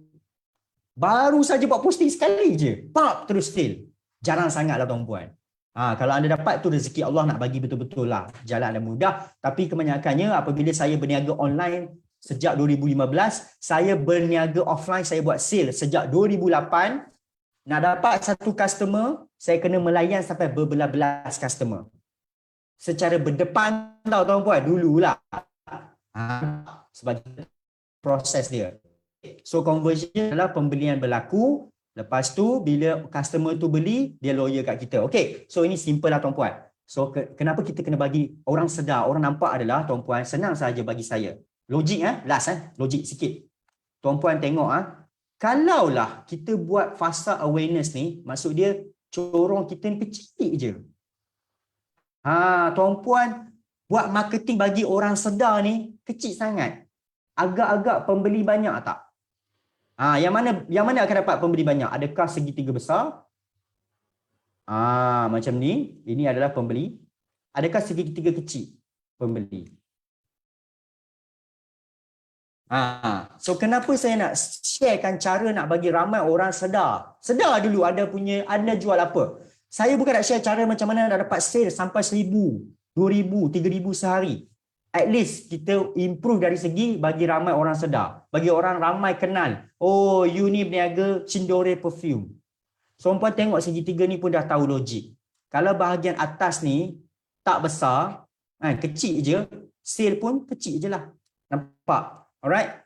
Baru saja buat posting sekali je, pop terus sale. Jarang sangatlah tuan-puan. Kalau anda dapat tu rezeki Allah nak bagi betul-betul lah. Jalan anda mudah. Tapi kebanyakannya apabila saya berniaga online sejak 2015, saya berniaga offline, saya buat sale sejak 2008. Nak dapat satu customer, saya kena melayan sampai berbelas-belas customer. Secara berdepan tau tuan-puan, dululah. Sebagai proses dia. So conversion adalah pembelian berlaku. Lepas tu bila customer tu beli, dia loyal kat kita. Okay, so ini simple lah tuan-puan. So kenapa kita kena bagi orang sedar, orang nampak adalah tuan-puan, senang saja bagi saya. Logik logik sikit. Tuan-puan tengok kalaulah kita buat fasa awareness ni, maksud dia corong kita ni kecil je. Tuan-puan buat marketing bagi orang sedar ni kecil sangat. Agak-agak pembeli banyak tak? Yang mana akan dapat pembeli banyak? Adakah segitiga besar? Macam ni. Ini adalah pembeli. Adakah segitiga kecil? Pembeli. So kenapa saya nak sharekan cara nak bagi ramai orang sedar? Sedar dulu anda jual apa. Saya bukan nak share cara macam mana nak dapat sale sampai 1,000, 2,000, 3,000 sehari. At least kita improve dari segi bagi ramai orang sedar. Bagi orang ramai kenal. Oh, you ni berniaga Cindore perfume. So, puan tengok segitiga ni pun dah tahu logik. Kalau bahagian atas ni tak besar, kecil je, sale pun kecil je lah. Nampak? Alright?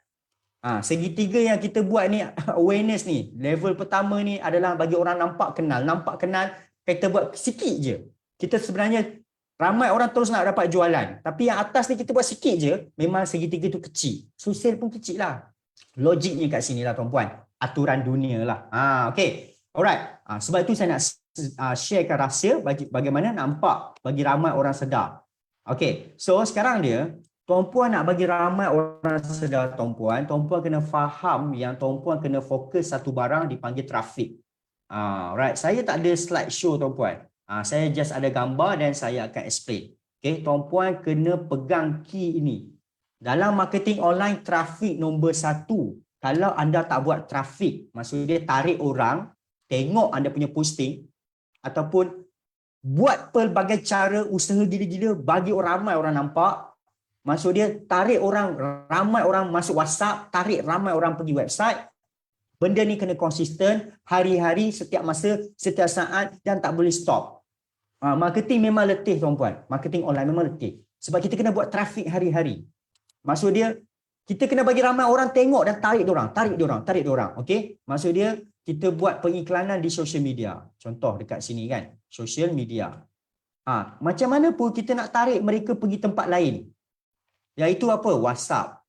Segitiga yang kita buat ni, awareness ni, level pertama ni adalah bagi orang nampak kenal. Nampak kenal, kita buat sikit je. Kita sebenarnya ramai orang terus nak dapat jualan. Tapi yang atas ni kita buat sikit je, memang segitiga tu kecil. So sale pun kecil lah. Logiknya kat sini lah tuan-puan. Aturan dunia lah. Okay. Alright. Sebab itu saya nak sharekan rahsia bagaimana nampak bagi ramai orang sedar. Okey, so sekarang dia tuan-puan nak bagi ramai orang sedar tuan-puan kena faham yang tuan-puan kena fokus satu barang dipanggil trafik. Right, saya tak ada slide show tuan-puan. Saya just ada gambar dan saya akan explain. Okey, tuan-puan kena pegang key ini. Dalam marketing online, trafik nombor 1. Kalau anda tak buat trafik, maksudnya tarik orang tengok anda punya posting ataupun buat pelbagai cara usaha gila-gila bagi ramai orang nampak. Maksud dia tarik orang, ramai orang masuk WhatsApp, tarik ramai orang pergi website. Benda ni kena konsisten hari-hari, setiap masa, setiap saat dan tak boleh stop. Marketing memang letih tuan-puan. Marketing online memang letih. Sebab kita kena buat trafik hari-hari. Maksud dia kita kena bagi ramai orang tengok dan tarik diorang. Okey? Maksud dia kita buat pengiklanan di social media. Contoh dekat sini kan, social media. Macam mana pun kita nak tarik mereka pergi tempat lain. Iaitu apa? WhatsApp.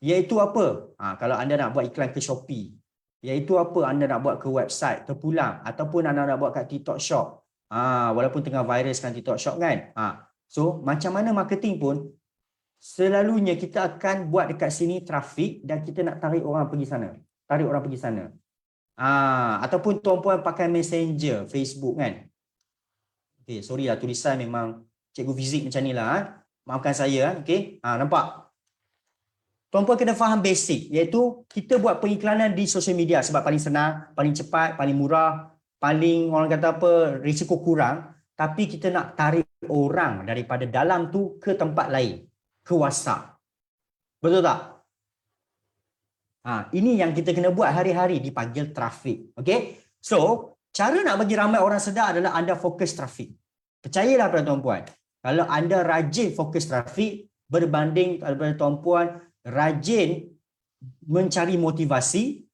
Iaitu apa? Kalau anda nak buat iklan ke Shopee. Iaitu apa? Anda nak buat ke website terpulang ataupun anda nak buat kat TikTok Shop. Walaupun tengah viral sekarang TikTok Shop kan. So macam mana marketing pun selalunya kita akan buat dekat sini trafik dan kita nak tarik orang pergi sana. Ataupun tuan-puan pakai Messenger, Facebook kan. Okay, sorry lah tulisan memang cikgu fizik macam ni lah. Maafkan saya. Okay, nampak? Tuan-puan kena faham basic, iaitu kita buat pengiklanan di social media sebab paling senang, paling cepat, paling murah, paling orang kata apa, risiko kurang. Tapi kita nak tarik orang daripada dalam tu ke tempat lain, ke WhatsApp. Betul tak? Ini yang kita kena buat hari-hari, dipanggil trafik. Okay? So, cara nak bagi ramai orang sedar adalah anda fokus trafik. Percayalah pada tuan-puan, kalau anda rajin fokus trafik berbanding daripada tuan-puan rajin mencari motivasi.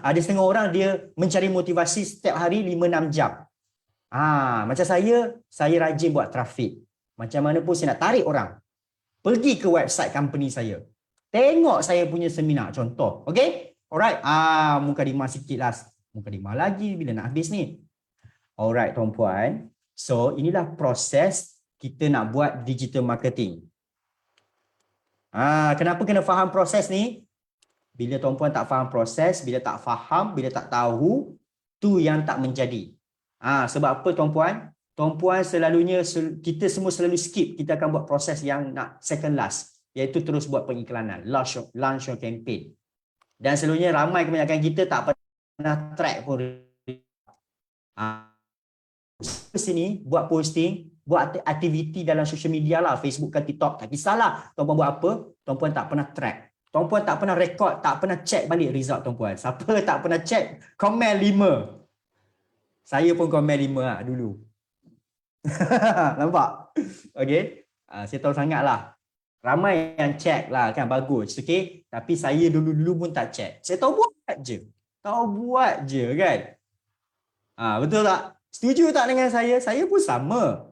Ada setengah orang dia mencari motivasi setiap hari 5-6 jam. Macam saya rajin buat trafik. Macam mana pun saya nak tarik orang pergi ke website company saya. Tengok saya punya seminar contoh. Okay? Alright. Mukadimah sikit lah. Mukadimah lagi bila nak habis ni. Alright tuan-puan. So inilah proses kita nak buat digital marketing. Kenapa kena faham proses ni? Bila tuan-puan tak faham proses, bila tak faham, bila tak tahu, tu yang tak menjadi. Sebab apa tuan-puan? Tuan-puan selalunya, kita semua selalu skip, kita akan buat proses yang nak second last, iaitu terus buat pengiklanan, launch your campaign. Dan selalunya ramai kebanyakan kita tak pernah track pun. Sini, buat posting, buat aktiviti dalam social media lah, Facebook ke TikTok, tak kisahlah tuan-puan buat apa, tuan-puan tak pernah track. Tuan-puan tak pernah rekod, tak pernah check balik result tuan-puan. Siapa tak pernah check, komen 5. Saya pun komen 5 dulu. Nampak? Okay. Saya tahu sangat lah. Ramai yang check lah kan, bagus. Okay. Tapi saya dulu-dulu pun tak check. Saya tahu buat je. Kan. Betul tak? Setuju tak dengan saya? Saya pun sama.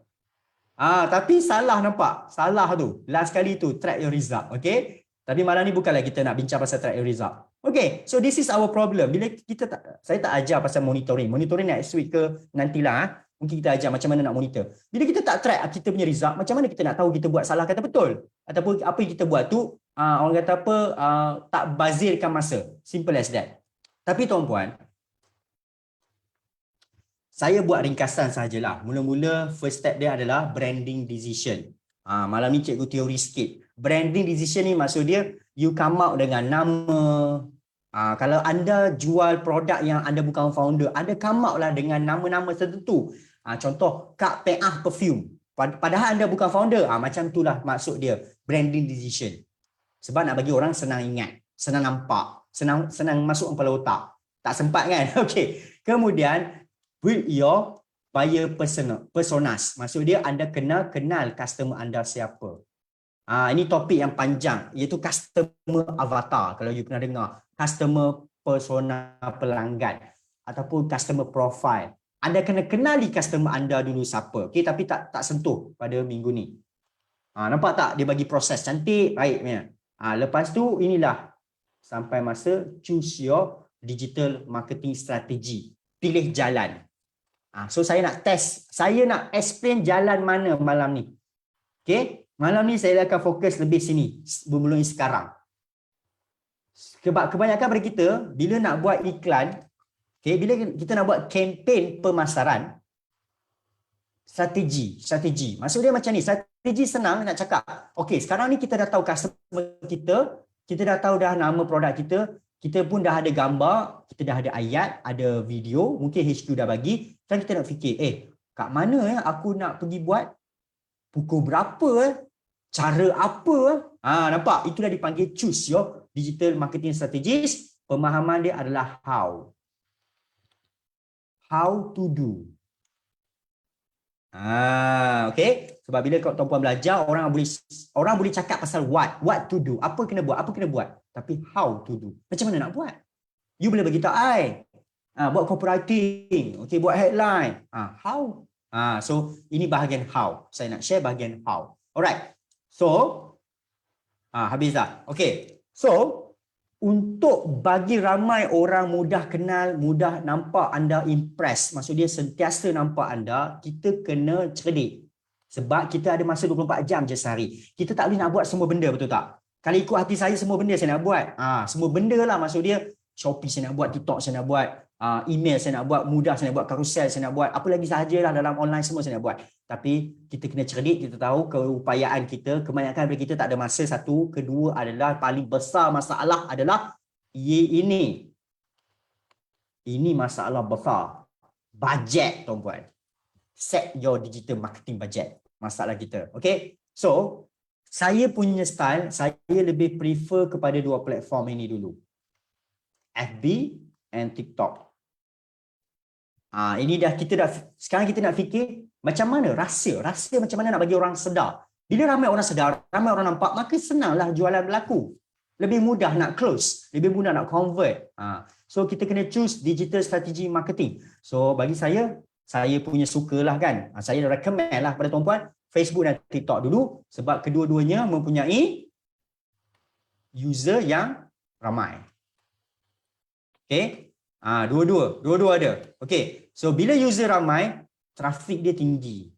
Tapi salah nampak. Salah tu. Last kali tu, track your result. Okay. Tapi malam ni bukanlah kita nak bincang pasal track your result. Okay. So this is our problem. Bila kita saya tak ajar pasal monitoring. Monitoring next week ke nantilah. Mungkin kita ajar macam mana nak monitor. Bila kita tak track kita punya result, macam mana kita nak tahu kita buat salah kata betul? Ataupun apa yang kita buat tu, orang kata apa, tak bazirkan masa. Simple as that. Tapi tuan-puan, saya buat ringkasan sahajalah. Mula-mula first step dia adalah branding decision. Malam ni cikgu teori sikit. Branding decision ni maksud dia, you come out dengan nama. Kalau anda jual produk yang anda bukan founder, anda come out lah dengan nama-nama tertentu. Contoh, Kak Peah Perfume. Padahal anda bukan founder. Macam itulah maksud dia, branding decision. Sebab nak bagi orang senang ingat, senang nampak, senang masuk kepala otak. Tak sempat kan? Okay. Kemudian, build your buyer personas. Maksud dia anda kenal customer anda siapa. Ini topik yang panjang, iaitu customer avatar. Kalau you pernah dengar, customer persona pelanggan ataupun customer profile. Anda kena kenali customer anda dulu siapa. Okay, tapi tak sentuh pada minggu ni. Nampak tak? Dia bagi proses cantik, baiknya. Lepas tu inilah sampai masa choose your digital marketing strategy. pilih jalan. So saya nak test, saya nak explain jalan mana malam ni. Okay, malam ni saya akan fokus lebih sini, bermula sekarang. Sebab kebanyakan daripada kita, bila nak buat iklan, okay, bila kita nak buat kempen pemasaran, strategi. Maksud dia macam ni, strategi senang nak cakap. Okay, sekarang ni kita dah tahu customer kita dah tahu dah nama produk kita pun dah ada gambar, kita dah ada ayat, ada video, mungkin HQ dah bagi, kan kita nak fikir, kat mana aku nak pergi buat, pukul berapa, cara apa. Nampak? Itulah dipanggil choose your digital marketing strategies. Pemahaman dia adalah how. How to do. Okay. Sebab bila tuan-puan belajar, orang boleh cakap pasal what to do, apa kena buat. Tapi how to do, macam mana nak buat? You boleh bagi tahu buat copywriting, okay, buat headline. How? So ini bahagian how. Saya nak share bahagian how. Alright. So habis dah. Okay. So untuk bagi ramai orang mudah kenal, mudah nampak anda impress, maksud dia sentiasa nampak anda, kita kena cerdik. Sebab kita ada masa 24 jam je sehari. Kita tak boleh nak buat semua benda, betul tak? Kalau ikut hati saya, semua benda saya nak buat. Semua benda lah, maksud dia Shopee saya nak buat, TikTok saya nak buat, email saya nak buat, mudah saya nak buat, carousel saya nak buat, apa lagi sahajalah dalam online semua saya nak buat. Tapi kita kena cerdik, kita tahu keupayaan kita, kebanyakan daripada kita tak ada masa. Satu, kedua adalah paling besar masalah adalah ini masalah besar. Bajet, tuan-puan. Set your digital marketing budget. Masalah kita. Okay. So, saya punya style, saya lebih prefer kepada dua platform ini dulu. FB and TikTok. Ini sekarang kita nak fikir macam mana rahsia macam mana nak bagi orang sedar. Bila ramai orang sedar, ramai orang nampak, maka senanglah jualan berlaku. Lebih mudah nak close, lebih mudah nak convert. So kita kena choose digital strategy marketing. So bagi saya punya sukalah kan. Saya recommend lah pada tuan-puan Facebook dan TikTok dulu sebab kedua-duanya mempunyai user yang ramai. Okay. Dua-dua ada. Okay. So bila user ramai, trafik dia tinggi.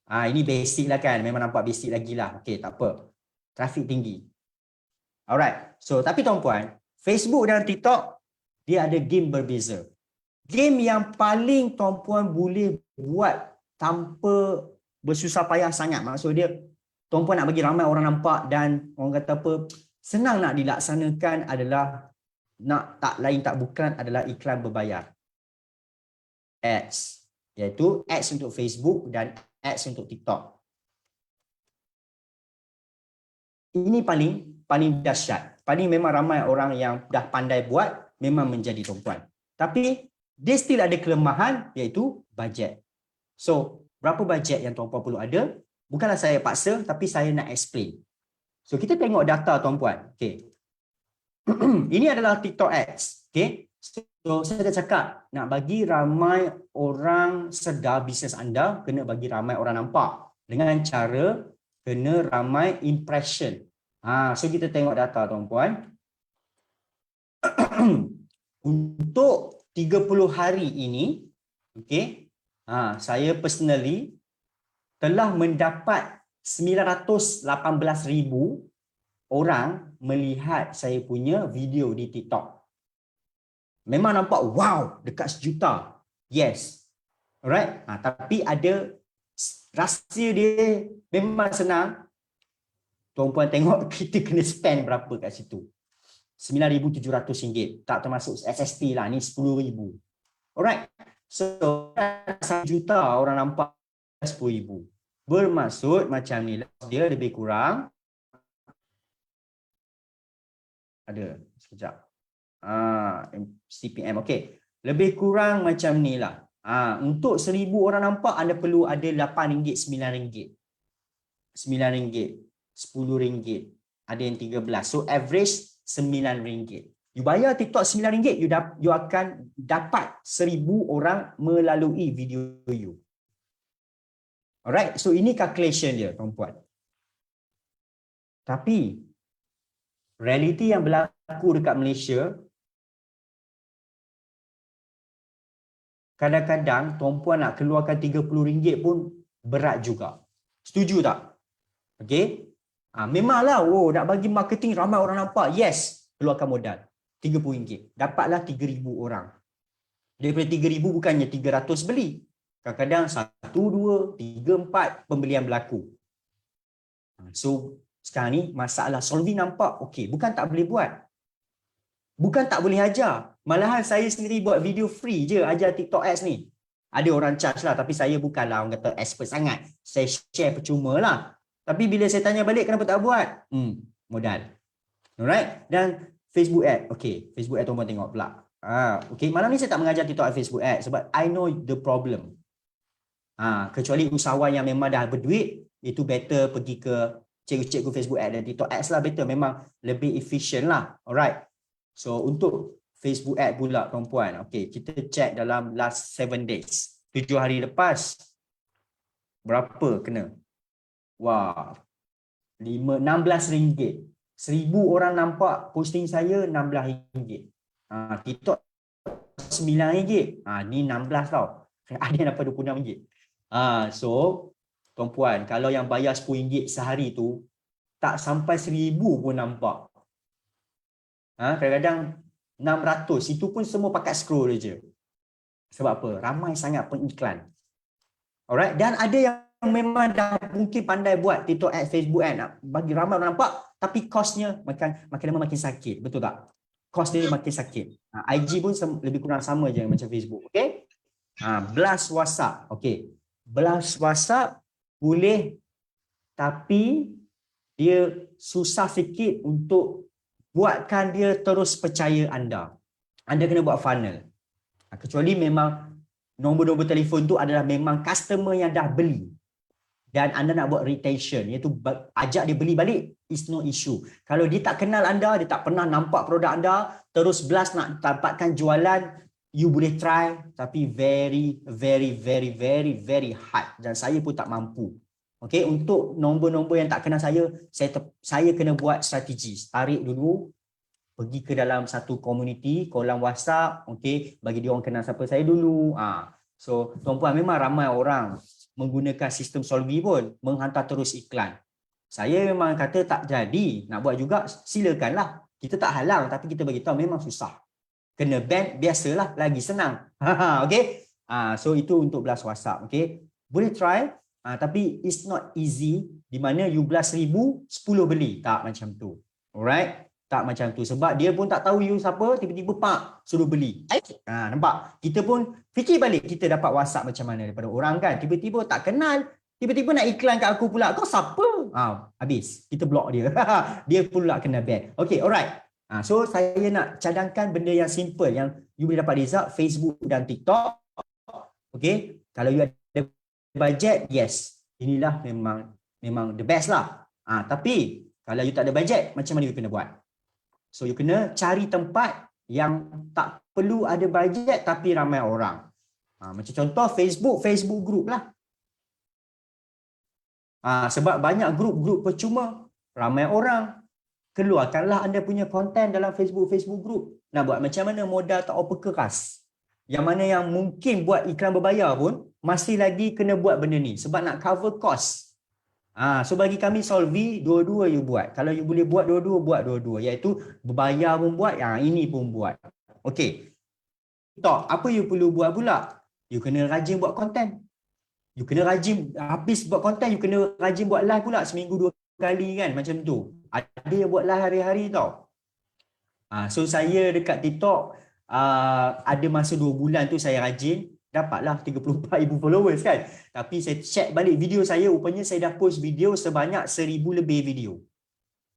Ini basic lah kan. Memang nampak basic lagi lah. Okay, tak apa. Trafik tinggi. Alright. So tapi tuan-puan, Facebook dan TikTok dia ada game berbeza. Game yang paling tuan-puan boleh buat tanpa bersusah payah sangat. Maksud dia, tuan-puan nak bagi ramai orang nampak dan orang kata apa, senang nak dilaksanakan adalah tak lain tak bukan adalah iklan berbayar. Ads. Iaitu ads untuk Facebook dan ads untuk TikTok. Ini paling dahsyat. Paling memang ramai orang yang dah pandai buat, memang menjadi tuan-puan. Tapi dia still ada kelemahan iaitu bajet. So, berapa bajet yang tuan-puan perlu ada? Bukanlah saya paksa, tapi saya nak explain. So, kita tengok data tuan-puan. Okay. Ini adalah TikTok ads. Okay. So, saya dah cakap, nak bagi ramai orang sedar bisnes anda, kena bagi ramai orang nampak. Dengan cara, kena ramai impression. So, kita tengok data tuan-puan. Untuk 30 hari ini, okay, saya personally telah mendapat 918,000 orang melihat saya punya video di TikTok. Memang nampak wow, dekat 1 juta. Yes. Alright. Tapi ada rahsia dia memang senang. Tuan-puan tengok kita kena spend berapa kat situ. RM9,700. Tak termasuk SST lah. Ni RM10,000. Alright. So, 1 juta orang nampak RM10,000. Bermaksud macam ni. Dia lebih kurang. Ada. Sekejap. CPM. Okay. Lebih kurang macam ni lah. Untuk 1,000 orang nampak, anda perlu ada RM8, RM9. RM9, RM10. Ada yang 13. So, average RM9. You bayar TikTok RM9, you akan dapat 1,000 orang melalui video you. Alright, so ini calculation dia, tuan-puan. Tapi, realiti yang berlaku dekat Malaysia, kadang-kadang tuan-puan nak keluarkan RM30 pun berat juga. Setuju tak? Okey. Memanglah nak bagi marketing ramai orang nampak. Yes, keluarkan modal RM30. Dapatlah 3,000 orang. Daripada 3,000 bukannya 300 beli. Kadang-kadang 1, 2, 3, 4 pembelian berlaku. So sekarang ni masalah solving nampak okey, bukan tak boleh buat. Bukan tak boleh ajar. Malahan saya sendiri buat video free je ajar TikTok Ads ni. Ada orang charge lah, tapi saya bukanlah orang kata expert sangat. Saya share percuma lah. Tapi bila saya tanya balik kenapa tak buat? Modal. Alright. Dan Facebook Ad. Okay, Facebook Ad tuan-tuan tengok pula. Okay, malam ni saya tak mengajar TikTok Ad, Facebook Ad sebab I know the problem. Kecuali usahawan yang memang dah berduit, itu better pergi ke cikgu-cikgu Facebook Ad dan TikTok Ads lah, better. Memang lebih efisien lah. Alright. So untuk Facebook Ad pula tuan-puan. Okay, kita check dalam last 7 days. 7 hari lepas. Berapa kena? Wah, RM16. 1,000 orang nampak posting saya RM16. TikTok RM9. Ni 16 tau. Ada yang dapat RM26. So, tuan-puan, kalau yang bayar RM10 sehari tu, tak sampai 1,000 pun nampak. Kadang-kadang 600. Itu pun semua pakai scroll je. Sebab apa? Ramai sangat pengiklan. Alright, dan ada yang memang dah mungkin pandai buat TikTok Ad, Facebook Ad nak bagi ramai orang nampak, tapi kosnya makin lama makin sakit, betul tak? Kos dia makin sakit. IG pun lebih kurang sama je macam Facebook, okey? Blast WhatsApp, okey. Blast WhatsApp boleh, tapi dia susah sikit untuk buatkan dia terus percaya anda. Anda kena buat funnel. Kecuali memang nombor-nombor telefon tu adalah memang customer yang dah beli. Dan anda nak buat retention, iaitu ajak dia beli balik, is no issue. Kalau dia tak kenal anda, dia tak pernah nampak produk anda, terus blast nak dapatkan jualan, you boleh try, tapi very, very, very, very, very hard. Dan saya pun tak mampu. Okay, untuk nombor-nombor yang tak kenal saya kena buat strategi. Tarik dulu, pergi ke dalam satu community, kolam WhatsApp, okay, bagi dia orang kenal siapa saya dulu. So, tuan-puan, memang ramai orang menggunakan sistem Solvi pun, menghantar terus iklan. Saya memang kata tak jadi, nak buat juga silakanlah. Kita tak halang, tapi kita bagi tahu memang susah. Kena ban, biasalah, lagi senang. Okay? So itu untuk blast WhatsApp, okay? Boleh try, tapi it's not easy, di mana you blast 1,000, 10 beli. Tak macam tu. Alright? Tak macam tu. Sebab dia pun tak tahu you siapa, tiba-tiba suruh beli. Nampak? Kita pun fikir balik kita dapat WhatsApp macam mana daripada orang kan. Tiba-tiba tak kenal, tiba-tiba nak iklan kat aku pula. Kau siapa? Habis. Kita block dia. Dia pula kena ban. Okay, alright. So saya nak cadangkan benda yang simple yang you boleh dapat result Facebook dan TikTok. Okay. Kalau you ada budget, yes. Inilah memang the best lah. Tapi kalau you tak ada budget, macam mana you kena buat? So you kena cari tempat yang tak perlu ada budget tapi ramai orang. Macam contoh Facebook group lah. Sebab banyak grup percuma, ramai orang. Keluarkanlah anda punya konten dalam Facebook group. Nak buat macam mana modal tak apa keras. Yang mana yang mungkin buat iklan berbayar pun masih lagi kena buat benda ni sebab nak cover cost. So bagi kami Solvi, dua-dua you buat. Kalau you boleh buat dua-dua, buat dua-dua. Iaitu berbayar pun buat, ini pun buat. Okey. Apa you perlu buat pula? You kena rajin buat konten. You kena rajin, habis buat konten, you kena rajin buat live pula seminggu 2 kali kan, macam tu. Ada yang buat live hari-hari tau. So saya dekat TikTok, ada masa 2 bulan tu saya rajin. Dapatlah 34,000 followers kan. Tapi saya check balik video saya, rupanya saya dah post video sebanyak 1,000 lebih video.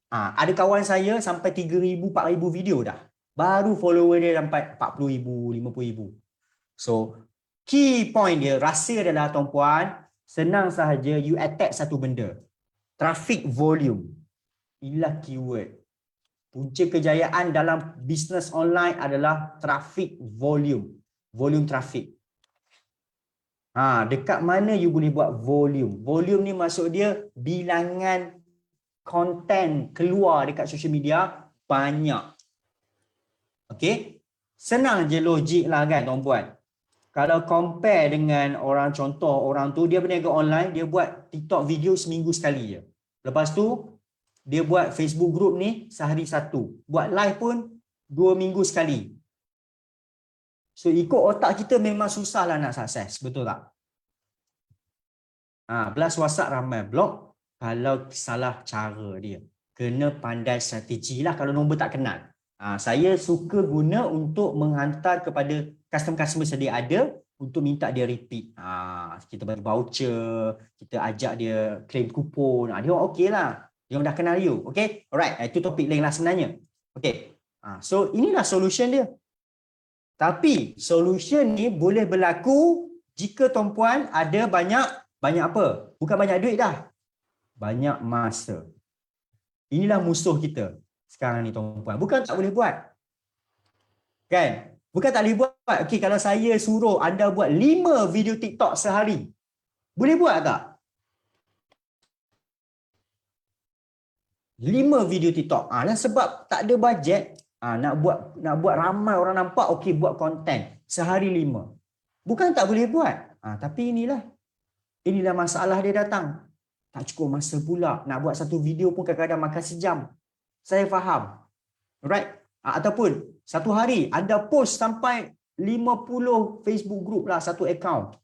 Ada kawan saya sampai 3,000, 4,000 video dah. Baru follower dia sampai 40,000, 50,000. So, key point dia, rahsia adalah tuan-puan, senang sahaja you attack satu benda. Traffic volume. Inilah keyword. Punca kejayaan dalam bisnes online adalah traffic volume. Volume traffic. Dekat mana you boleh buat volume? Volume ni maksud dia bilangan konten keluar dekat social media banyak. Okey? Senang je logik lah kan tuan-puan. kalau compare dengan orang, contoh orang tu dia berniaga online, dia buat TikTok video seminggu sekali je. Lepas tu dia buat Facebook group ni sehari satu. Buat live pun 2 minggu sekali. So ikut otak kita memang susah lah nak sukses, betul tak? Plus WhatsApp ramai blok kalau salah cara dia. Kena pandai strategi lah kalau nombor tak kenal. Saya suka guna untuk menghantar kepada customer-customer sedia ada untuk minta dia repeat. Kita bagi voucher, kita ajak dia claim kupon. Dia orang okey lah. Dia orang dah kenal you. Okay? Alright. Itu topik lain lah sebenarnya. Okay. So inilah solution dia. Tapi solution ni boleh berlaku jika tuan-puan ada banyak apa? Bukan banyak duit dah. Banyak masa. Inilah musuh kita sekarang ni tuan-puan. Bukan tak boleh buat. Kan? Bukan tak boleh buat. Okey, kalau saya suruh anda buat 5 video TikTok sehari. Boleh buat tak? 5 video TikTok. Dan sebab tak ada bajet, nak buat ramai orang nampak, okey buat konten sehari 5. Bukan tak boleh buat. Tapi inilah masalah dia datang. Tak cukup masa pula. Nak buat satu video pun kadang-kadang makan sejam. Saya faham. Alright? Ataupun satu hari anda post sampai 50 Facebook group lah satu account.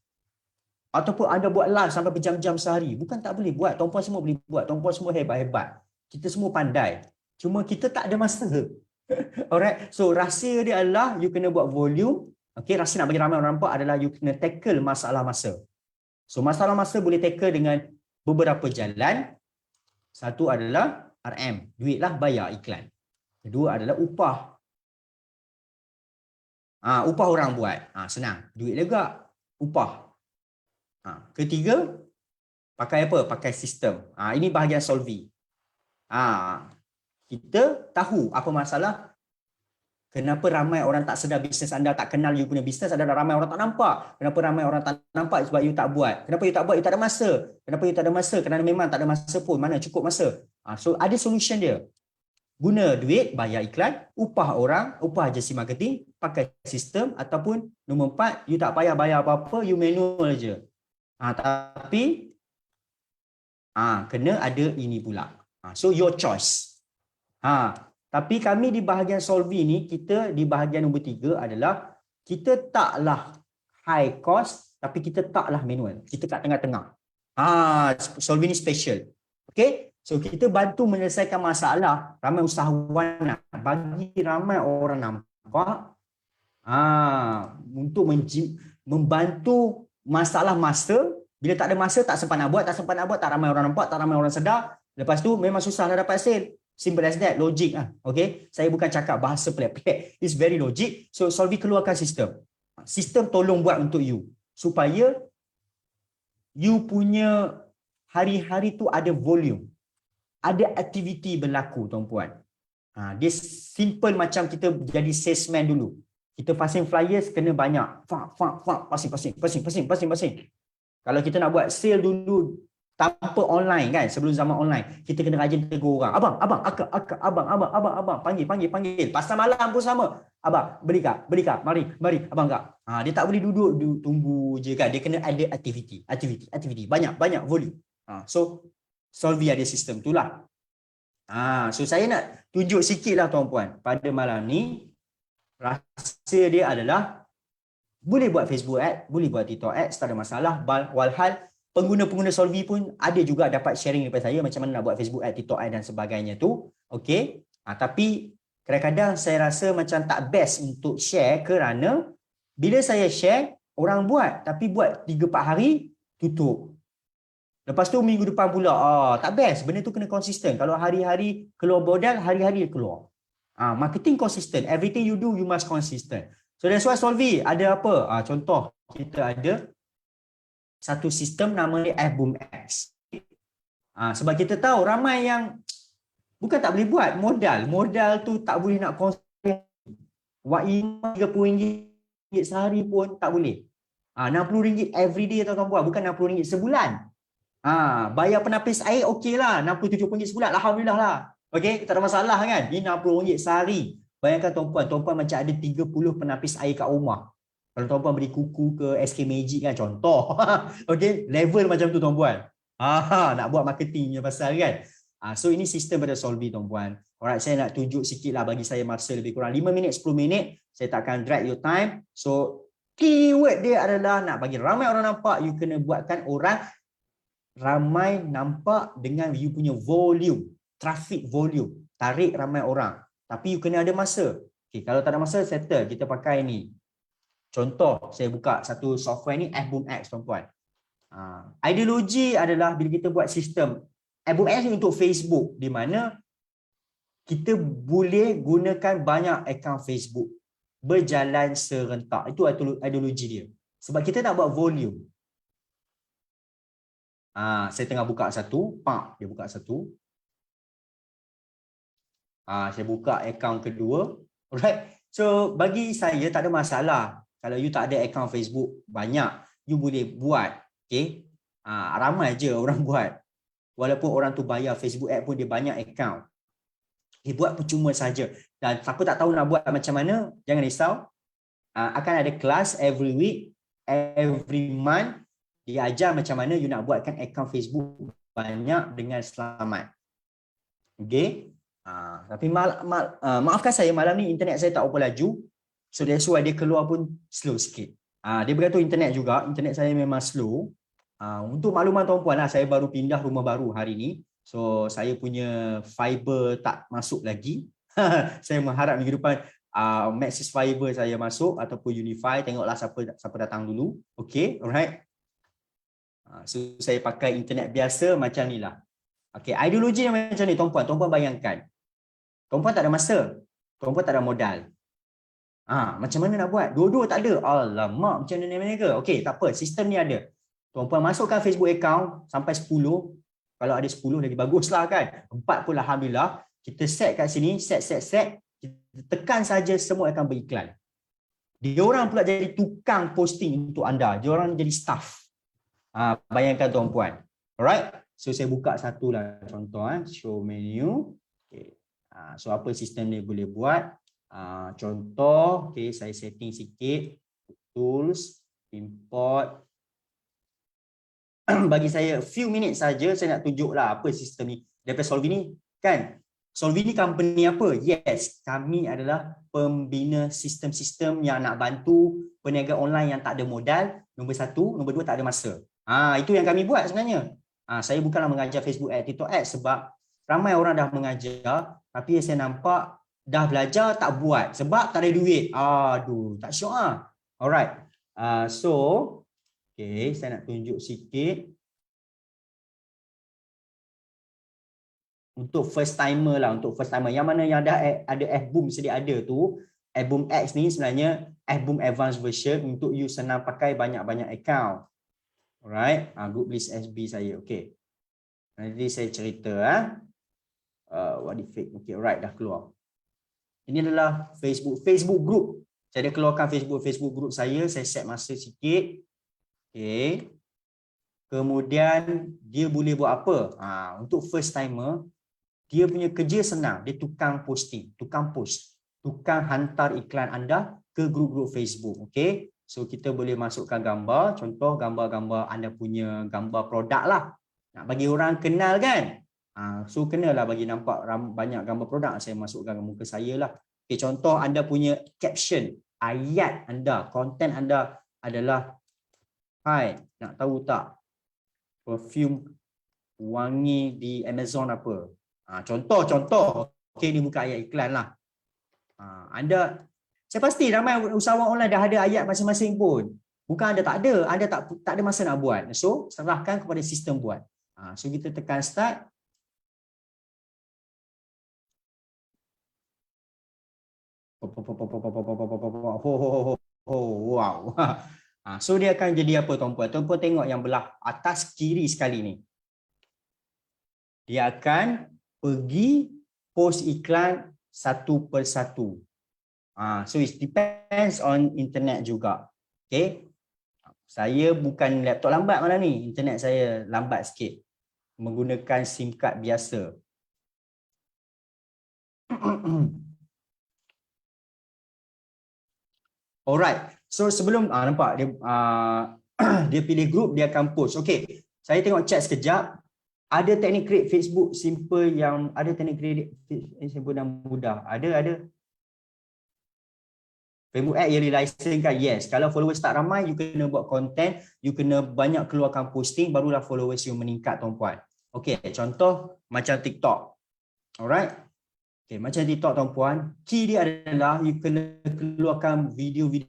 Ataupun anda buat live sampai berjam-jam sehari. Bukan tak boleh buat. Tuan-puan semua boleh buat. Tuan-puan semua hebat-hebat. Kita semua pandai. Cuma kita tak ada masa. Alright. So rahsia dia adalah you kena buat volume. Okay, rahsia nak bagi ramai orang nampak adalah you kena tackle masalah masa. So masalah masa boleh tackle dengan beberapa jalan. Satu adalah RM. Duit lah bayar iklan. Kedua adalah upah. Upah orang buat. Senang. Duit juga. Upah. Ketiga, pakai apa? Pakai sistem. Ini bahagian Solvy. Kita tahu apa masalah. Kenapa ramai orang tak sedar bisnes anda, tak kenal you punya bisnes, adalah ramai orang tak nampak. Kenapa ramai orang tak nampak? Sebab you tak buat. Kenapa you tak buat? You tak ada masa. Kenapa you tak ada masa? Kerana memang tak ada masa pun. Mana cukup masa? So ada solution dia. Guna duit, bayar iklan, upah orang, upah agensi marketing, pakai sistem, ataupun nombor 4, you tak payah bayar apa-apa, you manual je. Tapi kena ada ini pula. So your choice. Tapi kami di bahagian Solvy ni, kita di bahagian nombor 3 adalah kita taklah high cost, tapi kita taklah manual. Kita kat tengah-tengah. Solvy ni special. Okay? So kita bantu menyelesaikan masalah ramai usahawan nak bagi ramai orang nampak. Untuk membantu masalah masa. Bila tak ada masa, tak sempat nak buat, tak ramai orang nampak, tak ramai orang sedar. Lepas tu memang susah nak dapat sale. Simple as that, logik lah. Okay? Saya bukan cakap bahasa pelik-pelik. It's very logic. So Solvy keluarkan sistem. Sistem tolong buat untuk you. Supaya you punya hari-hari tu ada volume. Ada aktiviti berlaku, tuan-puan. Dia simple macam kita jadi salesman dulu. Kita passing flyers kena banyak. Passing. Kalau kita nak buat sale dulu tanpa online kan, sebelum zaman online, kita kena rajin tegur orang. Abang, abang, panggil. Pasal malam pun sama. Abang, beli kak, mari, abang kak. Dia tak boleh duduk tunggu je kan. Dia kena ada aktiviti. Banyak volume. So Solvy ada sistem tu lah. So saya nak tunjuk sikit lah tuan-puan. Pada malam ni, rahsia dia adalah boleh buat Facebook ad, boleh buat TikTok ad, tak ada masalah. Walhal pengguna-pengguna Solvy pun ada juga dapat sharing daripada saya macam mana nak buat Facebook ad, TikTok ad dan sebagainya tu. Okay. Tapi kadang-kadang saya rasa macam tak best untuk share kerana bila saya share, orang buat tapi buat 3-4 hari, tutup. Lepas tu minggu depan pula, tak best. Benda tu kena konsisten. Kalau hari-hari keluar modal, hari-hari keluar. Marketing konsisten. Everything you do, you must consistent. So that's why Solvy ada apa? Contoh, kita ada satu sistem nama dia F-Boom X. Sebab kita tahu ramai yang bukan tak boleh buat modal tu tak boleh nak konsisten. Buat RM30 sehari pun tak boleh. RM60 everyday tuan-tuan, bukan RM60 sebulan. Bayar penapis air okey lah, RM60-70 sebulan, alhamdulillah lah. Okey, tak ada masalah kan. Ini RM60 sehari. Bayangkan tuan-puan macam ada 30 penapis air kat rumah. Kalau tuan-puan beli kuku ke SK Magic kan contoh. Okey, level macam tu tuan-puan. Nak buat marketing punya pasal kan. So ini sistem pada Solvy tuan-puan. Alright, saya nak tunjuk sikit lah, bagi saya masa lebih kurang 5 minit 10 minit. Saya tak akan drag your time. So keyword dia adalah nak bagi ramai orang nampak, you kena buatkan orang ramai nampak dengan you punya volume, traffic volume, tarik ramai orang. Tapi you kena ada masa. Okay, kalau tak ada masa, settle. Kita pakai ni. Contoh, saya buka satu software ni, Fboom X tuan-puan. Ideologi adalah bila kita buat sistem Fboom X ni untuk Facebook, di mana kita boleh gunakan banyak akaun Facebook berjalan serentak. Itu ideologi dia. Sebab kita nak buat volume. Saya tengah buka satu, dia buka satu. Saya buka akaun kedua. Alright. So bagi saya tak ada masalah. Kalau you tak ada akaun Facebook banyak, you boleh buat. Okay. Ramai je orang buat. Walaupun orang tu bayar Facebook ad pun dia banyak akaun. Dia buat percuma saja. Dan siapa tak tahu nak buat macam mana, jangan risau. Akan ada kelas every week, every month. Dia ajar macam mana you nak buatkan akaun Facebook banyak dengan selamat. Okay. Tapi maafkan saya, malam ni internet saya tak apa laju. So that's why dia keluar pun slow sikit. Dia berkata internet juga, internet saya memang slow. Untuk makluman tuan-puan lah, saya baru pindah rumah baru hari ni. So saya punya fiber tak masuk lagi. Saya mengharap minggu depan Maxis Fiber saya masuk ataupun Unify, tengoklah siapa datang dulu. Okay, alright. So saya pakai internet biasa macam ni lah. Okay, ideologi yang macam ni tuan-puan, tuan-puan bayangkan. Tuan-puan tak ada masa, tuan-puan tak ada modal. Macam mana nak buat? Dua-dua tak ada. Alamak, macam mana ke? Okey, tak apa, sistem ni ada. Tuan-puan masukkan Facebook account sampai 10. Kalau ada 10 lagi baguslah kan. 4 pun alhamdulillah. Kita set kat sini, set. Kita tekan saja, semua akan beriklan. Dia orang pula jadi tukang posting untuk anda. Dia orang jadi staff. Bayangkan tuan-puan. Alright. So saya buka satu lah contoh. Show menu. Okay. So apa sistem ni boleh buat? Contoh, okay, saya setting sikit. Tools, import. Bagi saya few minit saja, saya nak tunjuklah apa sistem ni. Daripada Solvy ni, kan? Solvy ni company apa? Yes, kami adalah pembina sistem-sistem yang nak bantu peniaga online yang tak ada modal. Nombor 1, nombor 2 tak ada masa. Itu yang kami buat sebenarnya. Saya bukanlah mengajar Facebook Ads, TikTok Ads sebab ramai orang dah mengajar, tapi saya nampak dah belajar tak buat sebab tak ada duit. Aduh, tak syok ah. Alright. So, okay, saya nak tunjuk sikit. Untuk first timer lah, untuk first timer. Yang mana yang dah ada Fboom sedia ada tu, Fboom X ni sebenarnya Fboom Advanced version untuk you senang pakai banyak-banyak account. Alright. Group list SB saya. Okay. Nanti saya cerita. What if fake? Okay, alright, dah keluar. Ini adalah Facebook group. Saya dah keluarkan Facebook group saya set masa sikit. Okay. Kemudian dia boleh buat apa? Untuk first timer, dia punya kerja senang. Dia tukang posting, tukang post, tukang hantar iklan anda ke grup-grup Facebook. Okay. So kita boleh masukkan gambar. Contoh gambar-gambar anda punya gambar produk lah. Nak bagi orang kenal kan? So kenalah bagi nampak banyak gambar produk. Saya masukkan muka saya lah. Okay, contoh anda punya caption, ayat anda, konten anda adalah, hai, nak tahu tak perfume wangi di Amazon apa? Contoh. Okay, ni muka ayat iklan lah. Anda, saya pasti ramai usahawan online dah ada ayat masing-masing pun. Bukan anda tak ada, anda tak ada masa nak buat. So serahkan kepada sistem buat. So kita tekan start. Wow. So dia akan jadi apa tuan-puan? Tuan-puan tengok yang belah atas kiri sekali ni. Dia akan pergi post iklan satu persatu. So it depends on internet juga. Okay. Saya bukan laptop lambat malam ni. Internet saya lambat sikit. Menggunakan SIM card biasa. Alright. So sebelum nampak dia dia pilih group, dia akan post. Okey, saya tengok chat sekejap. Ada teknik create Facebook simple yang ada teknik create simple dan mudah. Ada. Facebook ad yearly license kan? Yes. Kalau followers tak ramai, you kena buat content, you kena banyak keluarkan posting, barulah followers you meningkat, tuan-puan. Okey, contoh macam TikTok. Alright. Okay, macam TikTok, tuan-puan, key dia adalah you kena keluarkan video-video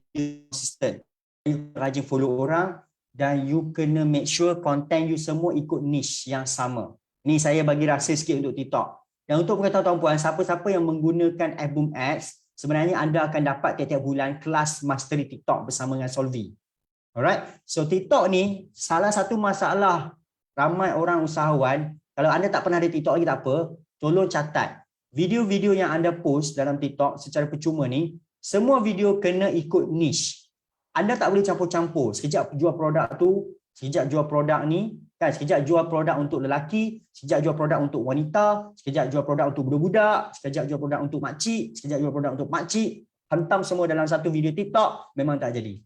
consistent. You rajin follow orang dan you kena make sure content you semua ikut niche yang sama. Ni saya bagi rahsia sikit untuk TikTok. Dan untuk pengetahuan tuan-puan, siapa-siapa yang menggunakan Boom Ads, sebenarnya anda akan dapat tiap-tiap bulan kelas mastery TikTok bersama dengan Solvi. Alright. So TikTok ni salah satu masalah ramai orang usahawan, kalau anda tak pernah ada TikTok lagi tak apa, tolong catat. Video-video yang anda post dalam TikTok secara percuma ni, semua video kena ikut niche. Anda tak boleh campur-campur. Sekejap jual produk tu, sekejap jual produk ni, kan? Sekejap jual produk untuk lelaki, sekejap jual produk untuk wanita, sekejap jual produk untuk budak-budak, sekejap jual produk untuk makcik, sekejap jual produk untuk makcik. Hentam semua dalam satu video TikTok, memang tak jadi.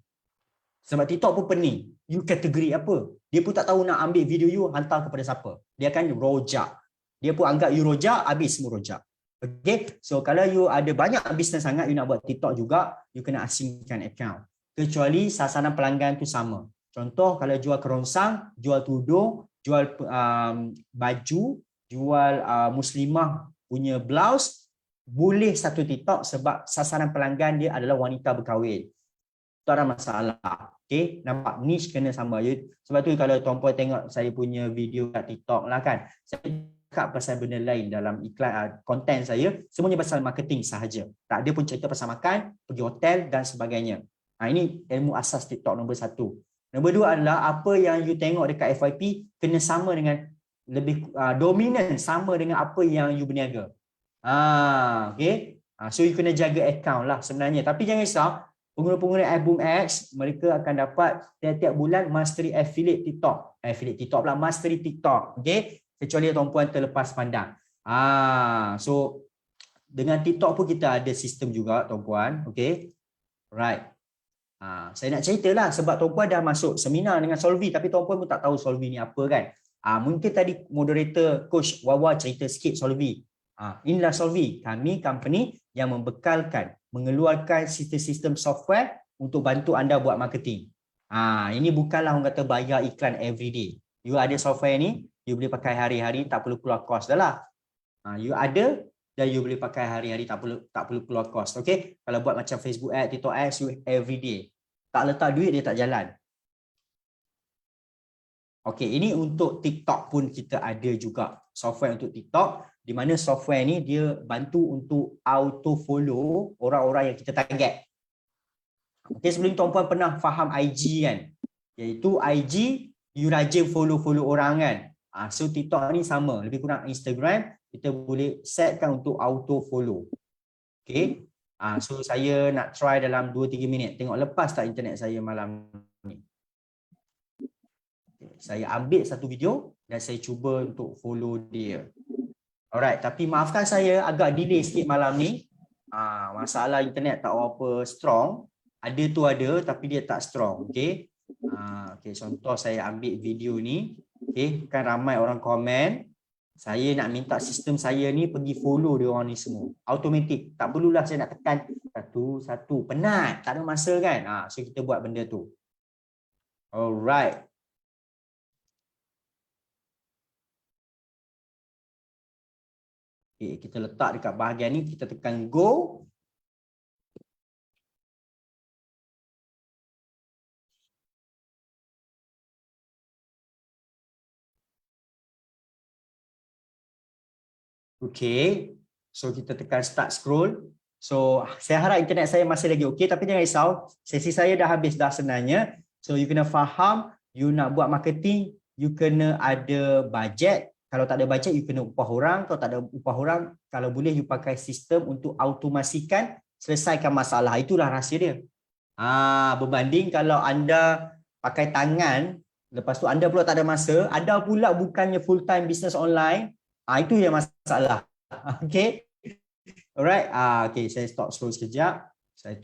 Sebab TikTok pun pening. You kategori apa? Dia pun tak tahu nak ambil video you, hantar kepada siapa. Dia akan rojak. Dia pun anggap you rojak, habis semua rojak. Okay, so kalau you ada banyak bisnes sangat, you nak buat TikTok juga, you kena asingkan account. Kecuali sasaran pelanggan tu sama. Contoh kalau jual kerongsang, jual tudung, jual baju, jual muslimah punya blouse, boleh satu TikTok sebab sasaran pelanggan dia adalah wanita berkahwin. Tak ada masalah. Okay, nampak niche kena sama. Sebab tu kalau tuan-puan tengok saya punya video kat TikTok lah kan, saya cakap pasal benda lain dalam iklan konten saya, semuanya pasal marketing sahaja. Tak ada pun cerita pasal makan, pergi hotel dan sebagainya. Ini ilmu asas TikTok nombor 1. Nombor 2 adalah apa yang you tengok dekat FYP kena sama dengan lebih dominan sama dengan apa yang you berniaga. Okay. So you kena jaga account lah sebenarnya. Tapi jangan risau, pengguna-pengguna Boom Ads mereka akan dapat tiap-tiap bulan mastery affiliate TikTok. Affiliate TikTok pula, mastery TikTok. Okay. Kecuali tuan-puan terlepas pandang. So dengan TikTok pun kita ada sistem juga tuan-puan. Okay. Right. Saya nak ceritalah sebab tuan-puan dah masuk seminar dengan Solvi tapi tuan-puan pun tak tahu Solvi ni apa kan. Mungkin tadi moderator Coach Wawa cerita sikit Solvi. Inilah Solvi, kami company yang membekalkan, mengeluarkan sistem-sistem software untuk bantu anda buat marketing. Ini bukanlah orang kata bayar iklan everyday. You ada software ni, you boleh pakai hari-hari, tak perlu keluar kos dah lah. You ada dan you boleh pakai hari-hari, tak perlu keluar kos. Okay? Kalau buat macam Facebook ad, TikTok ads, you everyday. Tak letak duit, dia tak jalan. Okay, ini untuk TikTok pun kita ada juga. Software untuk TikTok, di mana software ni dia bantu untuk auto follow orang-orang yang kita target. Okay, sebelum tuan-puan pernah faham IG kan? Iaitu IG, you rajin follow-follow orang kan? So TikTok ni sama, lebih kurang Instagram, kita boleh setkan untuk auto follow. Okay. So saya nak try dalam 2-3 minit. Tengok lepas tak internet saya malam ni. Okay. Saya ambil satu video dan saya cuba untuk follow dia. Alright, tapi maafkan saya agak delay sikit malam ni. Masalah internet tak apa strong. Ada tu ada tapi dia tak strong. Okay. Okay, contoh saya ambil video ni. Okay, kan ramai orang komen. Saya nak minta sistem saya ni pergi follow dia orang ni semua. Automatik. Tak perlulah saya nak tekan satu-satu. Penat. Tak ada masa kan. So kita buat benda tu. Alright. Okay, kita letak dekat bahagian ni. Kita tekan go. Okay, so kita tekan start scroll. So saya harap internet saya masih lagi okay, tapi jangan risau, sesi saya dah habis dah sebenarnya. So you kena faham, you nak buat marketing, you kena ada budget. Kalau tak ada budget, you kena upah orang. Kalau tak ada upah orang, kalau boleh you pakai sistem untuk automasikan, selesaikan masalah. Itulah rahsia dia. Berbanding kalau anda pakai tangan, lepas tu anda pula tak ada masa, anda pula bukannya full time business online. Itu yang masalah. Okay. Alright. Okay, saya stop scroll sekejap. Saya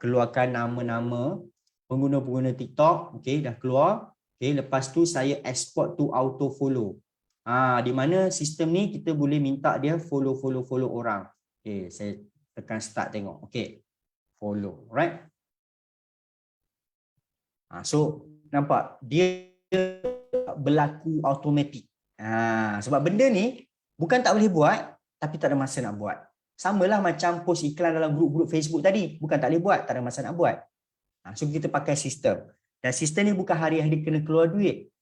keluarkan nama-nama pengguna-pengguna TikTok. Okey, dah keluar. Okey, lepas tu saya export to auto follow. Di mana sistem ni kita boleh minta dia follow orang. Okey, saya tekan start tengok. Okey. Follow, right? So nampak dia berlaku automatik. Sebab benda ni bukan tak boleh buat, tapi tak ada masa nak buat. Samalah macam post iklan dalam grup-grup Facebook tadi, bukan tak boleh buat, tak ada masa nak buat. So kita pakai sistem. Dan sistem ni bukan hari-hari kena keluar duit.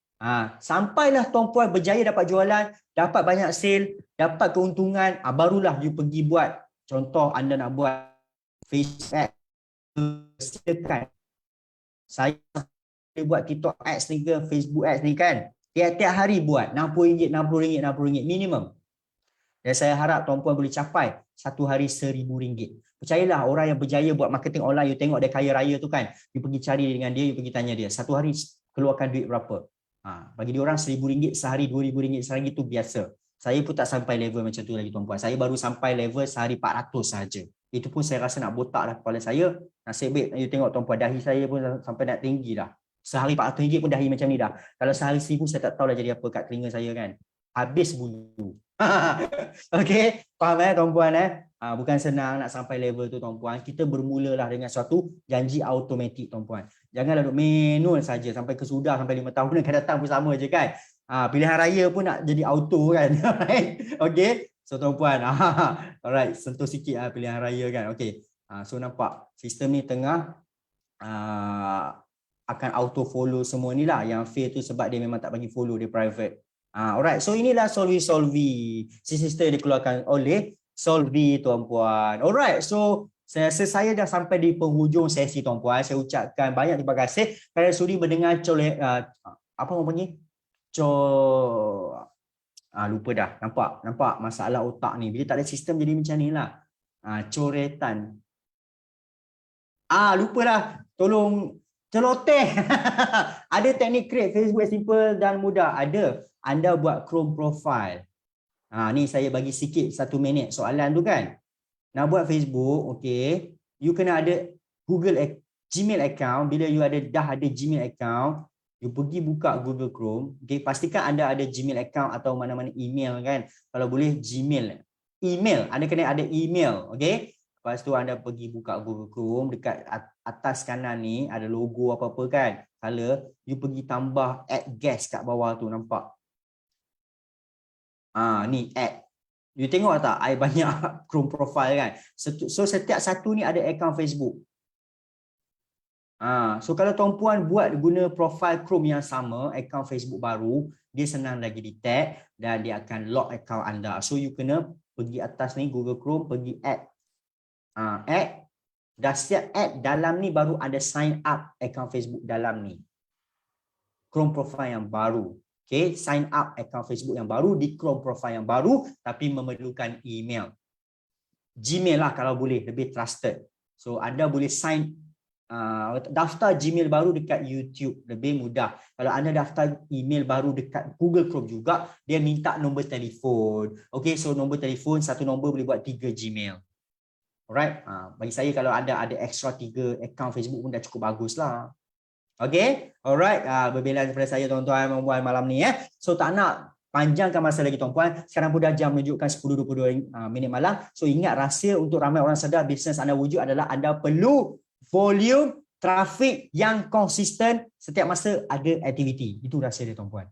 Sampailah tuan-puan berjaya dapat jualan, dapat banyak sale, dapat keuntungan, barulah you pergi buat. Contoh anda nak buat Facebook ads, silakan. Saya buat TikTok ads ni ke, Facebook ads ni kan, tiap-tiap hari buat RM60, RM60 minimum. Dan saya harap tuan-puan boleh capai satu hari RM1,000. Percayalah, orang yang berjaya buat marketing online, you tengok dia kaya raya tu kan, you pergi cari dengan dia, you pergi tanya dia, satu hari keluarkan duit berapa. Bagi dia orang RM1,000 sehari, RM2,000 sehari tu biasa. Saya pun tak sampai level macam tu lagi tuan-puan. Saya baru sampai level sehari 400 saja. Itu pun saya rasa nak botak dah kepala saya. Nasib baik, you tengok tuan-puan, dahi saya pun sampai nak tinggi dah. Sehari RM400 pun dahi macam ni dah. Kalau sehari RM1,000 saya tak tahu dah jadi apa kat telinga saya kan. Habis bulu. Okey, faham tuan-puan bukan senang nak sampai level tu tuan-puan. Kita bermulalah dengan suatu janji automatik tuan-puan. Janganlah duk manual saja sampai kesudah sampai 5 tahun akan datang pun sama je kan. Pilihan raya pun nak jadi auto kan. Okey. So tuan-puan, alright, sentuh sikit pilihan raya kan. Okey. So nampak sistem ni tengah akan auto follow semua ni lah. Yang fail tu sebab dia memang tak bagi follow, dia private. Alright, so inilah Solvi. Sistem dikeluarkan oleh Solvi tuan-puan. Alright, so saya rasa saya dah sampai di penghujung sesi tuan-puan. Saya ucapkan banyak terima kasih kerana sudi mendengar apa orang panggil? Lupa dah. Nampak masalah otak ni. Bila tak ada sistem jadi macam ni lah. Coretan. Lupa dah. Tolong celoteh. Ada teknik create Facebook simple dan mudah. Ada. Anda buat Chrome profile. Ni saya bagi sikit 1 minit soalan tu kan. Nak buat Facebook, okay. You kena ada Gmail account. Bila you dah ada Gmail account, you pergi buka Google Chrome. Okay, pastikan anda ada Gmail account atau mana-mana email kan. Kalau boleh Gmail. Email, anda kena ada email, okay. Lepas tu anda pergi buka Google Chrome, dekat atas kanan ni ada logo apa-apa kan. Color, you pergi tambah add guest kat bawah tu, nampak? Ni add. You tengok tak? I banyak Chrome profile kan. So setiap satu ni ada account Facebook. So kalau tuan-puan buat guna profile Chrome yang sama, account Facebook baru, dia senang lagi di tag dan dia akan lock account anda. So you kena pergi atas ni Google Chrome, pergi add. Add. Dah siap add, dalam ni baru ada sign up account Facebook dalam ni. Chrome profile yang baru. Okay, sign up account Facebook yang baru di Chrome profile yang baru tapi memerlukan email. Gmail lah kalau boleh, lebih trusted. So anda boleh daftar Gmail baru dekat YouTube, lebih mudah. Kalau anda daftar email baru dekat Google Chrome juga, dia minta nombor telefon. Okay, so nombor telefon, satu nombor boleh buat 3 Gmail. Alright, bagi saya kalau anda ada extra 3 account Facebook pun dah cukup bagus lah. Okay, alright, berbela daripada saya tuan-tuan dan puan malam ni So tak nak panjangkan masa lagi tuan-puan. Sekarang pun dah jam menunjukkan 10.22 minit malam. So ingat, rahsia untuk ramai orang sedar bisnes anda wujud adalah anda perlu volume trafik yang konsisten. Setiap masa ada aktiviti. Itu rahsia dia tuan-puan.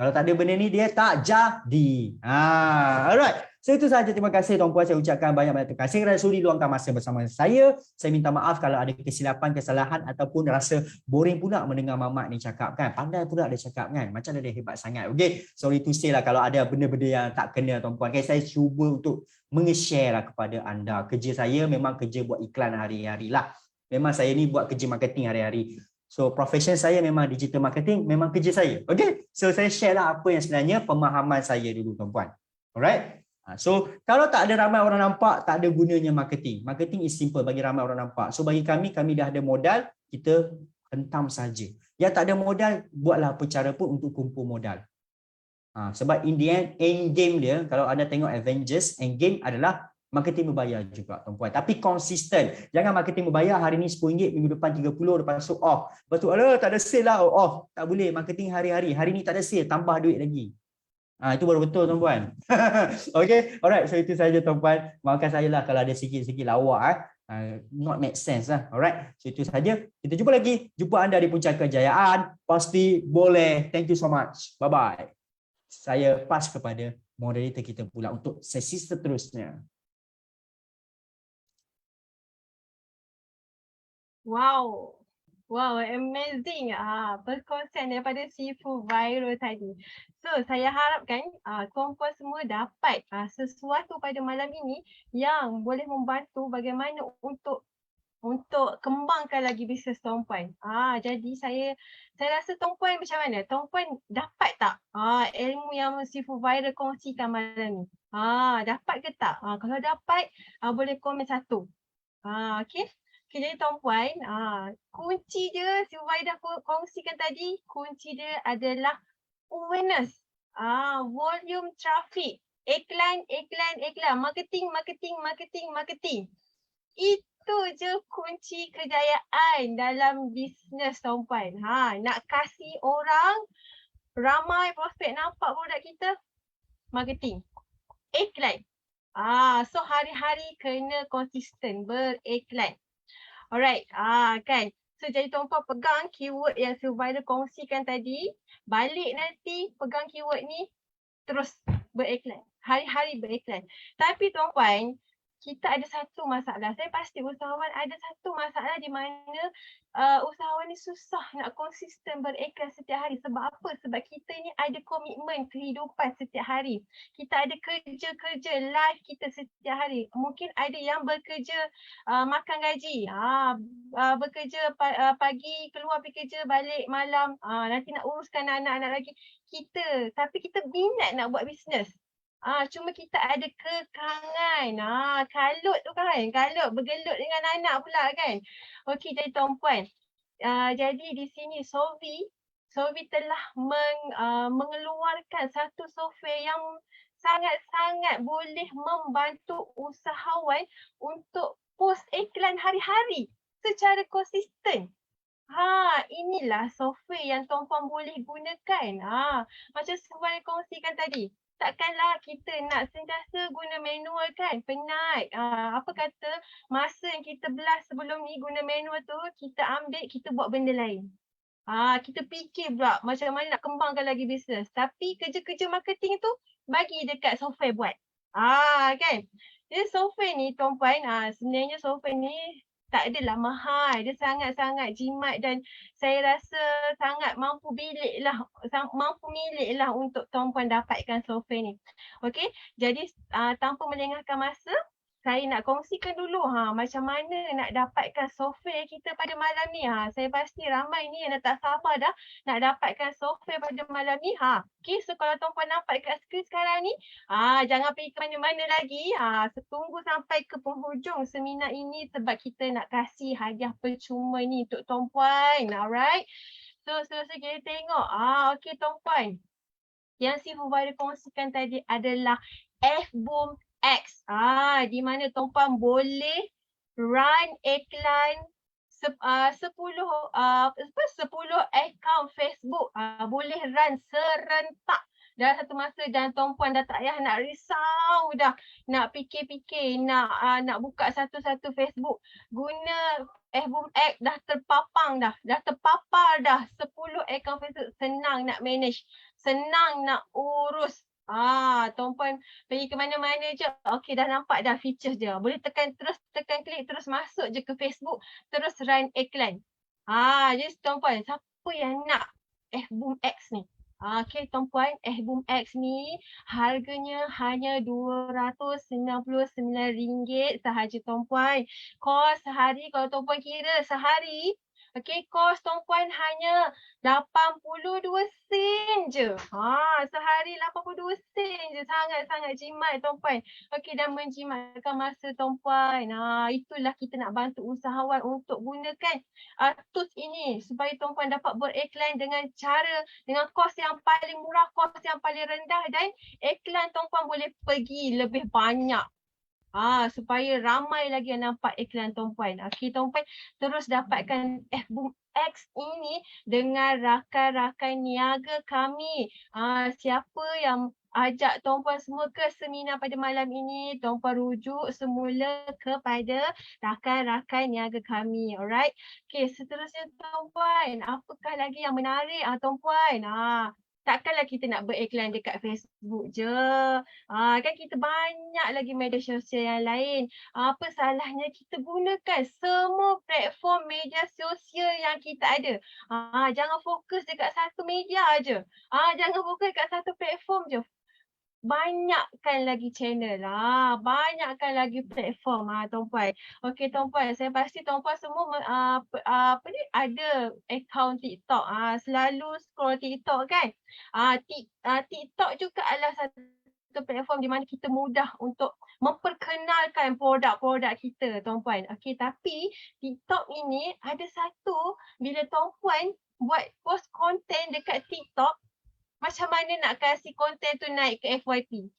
Kalau tak ada benda ni, dia tak jadi. Alright. So itu sahaja, terima kasih tuan-puan. Saya ucapkan banyak-banyak terima kasih kerana sudi luangkan masa bersama saya. Saya minta maaf kalau ada kesilapan, kesalahan ataupun rasa boring pula mendengar mamak ni cakap kan. Pandai pula dia cakap kan. Macam dia hebat sangat. Okay. Sorry to say lah kalau ada benda-benda yang tak kena tuan-puan. Okay. Saya cuba untuk menge-share lah kepada anda. Kerja saya memang kerja buat iklan hari-hari lah. Memang saya ni buat kerja marketing hari-hari. So profession saya memang digital marketing, memang kerja saya. Okay. So saya share lah apa yang sebenarnya pemahaman saya dulu tuan-puan. Alright. So kalau tak ada ramai orang nampak, tak ada gunanya marketing. Marketing is simple bagi ramai orang nampak. So bagi kami dah ada modal, kita hentam saja. Yang tak ada modal, buatlah apa cara pun untuk kumpul modal. Sebab in the end game dia, kalau anda tengok Avengers, end game adalah Marketing berbayar juga tuan-puan. Tapi konsisten. Jangan marketing berbayar hari ni RM10, minggu depan 30, lepas tu off. Lepas tu tak ada sale lah, off. Tak boleh, marketing hari-hari. Hari ni tak ada sale, tambah duit lagi. Itu baru betul tuan-puan. Okay, alright. So itu saja tuan-puan. Maafkan saya lah kalau ada sikit-sikit lawak. Not make sense lah. Alright. So itu saja. Kita jumpa lagi. Jumpa anda di Puncak Kejayaan. Pasti boleh. Thank you so much. Bye-bye. Saya pass kepada moderator kita pula untuk sesi seterusnya. Wow. Wow, amazing. Perkongsian daripada Sifu Viral tadi. So, saya harapkan tuan-puan semua dapat sesuatu pada malam ini yang boleh membantu bagaimana untuk kembangkan lagi bisnes tuan-puan. Jadi saya rasa tuan-puan macam mana? Tuan-puan dapat tak ilmu yang Sifu Viral kongsikan malam ni? Dapat ke tak? Kalau dapat, boleh komen 1. Okay. Okay, jadi tuan-puan, kunci dia Sifu Viral kongsikan tadi, kunci dia adalah awareness, volume traffic, iklan, marketing. Itu je kunci kejayaan dalam bisnes tuan-puan. Nak kasih orang ramai prospek nampak produk kita, marketing, iklan. So hari-hari kena konsisten beriklan. Alright, kan. So jadi tuan-puan pegang keyword yang Sifu Viral kongsikan tadi, balik nanti pegang keyword ni, terus beriklan. Hari-hari beriklan. Tapi tuan-puan, kita ada satu masalah. Saya pasti usahawan ada satu masalah di mana usahawan ni susah nak konsisten beriklan setiap hari. Sebab apa? Sebab kita ni ada komitmen kehidupan setiap hari. Kita ada kerja-kerja live kita setiap hari. Mungkin ada yang bekerja makan gaji. Bekerja pagi, keluar pergi kerja, balik malam. Nanti nak uruskan anak-anak lagi. Tapi kita minat nak buat bisnes. Cuma kita ada kekangan. Kalut tu kan. Kalut bergelut dengan anak pula kan. Okey, jadi tuan-puan. Jadi di sini Sovi telah mengeluarkan satu software yang sangat-sangat boleh membantu usahawan untuk post iklan hari-hari secara konsisten. Inilah software yang tuan-puan boleh gunakan. Macam saya kongsikan tadi. Takkanlah kita nak sentiasa guna manual kan, penat. Apa kata masa yang kita belas sebelum ni guna manual tu, kita ambil, kita buat benda lain. Kita fikir pula macam mana nak kembangkan lagi bisnes. Tapi kerja-kerja marketing tu bagi dekat software buat. Kan. Jadi software ni tuan-puan, sebenarnya software ni tak adalah mahal. Dia sangat-sangat jimat dan saya rasa sangat mampu milik lah untuk tuan-puan dapatkan software ni. Okey, jadi tanpa melengahkan masa, saya nak kongsikan dulu macam mana nak dapatkan software kita pada malam ni. Saya pasti ramai ni yang dah tak sabar dah nak dapatkan software pada malam ni. Okey, so kalau tuan-puan nampak dekat skrin sekarang ni, jangan pergi ke mana-mana lagi. Tunggu sampai ke penghujung seminar ini sebab kita nak kasih hadiah percuma ni untuk tuan-puan. Alright. So kita tengok. Okey tuan-puan. Yang Sifu Viral kongsikan tadi adalah F-Boom X. Di mana tuan-puan boleh run iklan 10 account Facebook. Boleh run serentak dalam satu masa dan tuan-puan dah tak payah nak risau dah. Nak fikir-fikir, nak buka satu-satu Facebook. Guna F-Boom X dah terpapang dah. Dah terpapar dah 10 account Facebook. Senang nak manage. Senang nak urus. Tuan-puan pergi ke mana-mana je. Okey, dah nampak dah features dia. Boleh tekan klik terus masuk je ke Facebook, terus run iklan. Jadi tuan-puan, siapa yang nak F-Boom X ni? Okey tuan-puan, F-Boom X ni harganya hanya RM299 sahaja tuan-puan. Kos sehari, kalau tuan-puan kira sehari, okey, kos tuan-puan hanya 82 sen je. Sehari 82 sen je. Sangat-sangat jimat tuan-puan. Okey, dan menjimatkan masa tuan-puan. Itulah kita nak bantu usahawan untuk gunakan tools ini supaya tuan-puan dapat beriklan dengan kos yang paling murah, kos yang paling rendah dan iklan tuan-puan boleh pergi lebih banyak. Supaya ramai lagi yang nampak iklan Tuan Puan. Okey Tuan Puan, terus dapatkan Boom X ini dengan rakan-rakan niaga kami. Siapa yang ajak Tuan Puan semua ke seminar pada malam ini, Tuan Puan rujuk semula kepada rakan-rakan niaga kami. Alright. Okey, seterusnya Tuan Puan, apakah lagi yang menarik Tuan Puan? Takkanlah kita nak beriklan dekat Facebook je. Kan kita banyak lagi media sosial yang lain. Apa salahnya kita gunakan semua platform media sosial yang kita ada. Jangan fokus dekat satu media aje. Jangan fokus dekat satu platform je. Banyakkan lagi channel, banyakkan lagi platform Tuan Puan. Okey Tuan Puan, saya pasti Tuan Puan semua ada akaun TikTok. Selalu scroll TikTok kan. TikTok juga adalah satu platform di mana kita mudah untuk memperkenalkan produk-produk kita Tuan Puan. Okey, tapi TikTok ini ada satu, bila Tuan Puan buat post konten dekat TikTok, macam mana nak kasih konten tu naik ke FYP?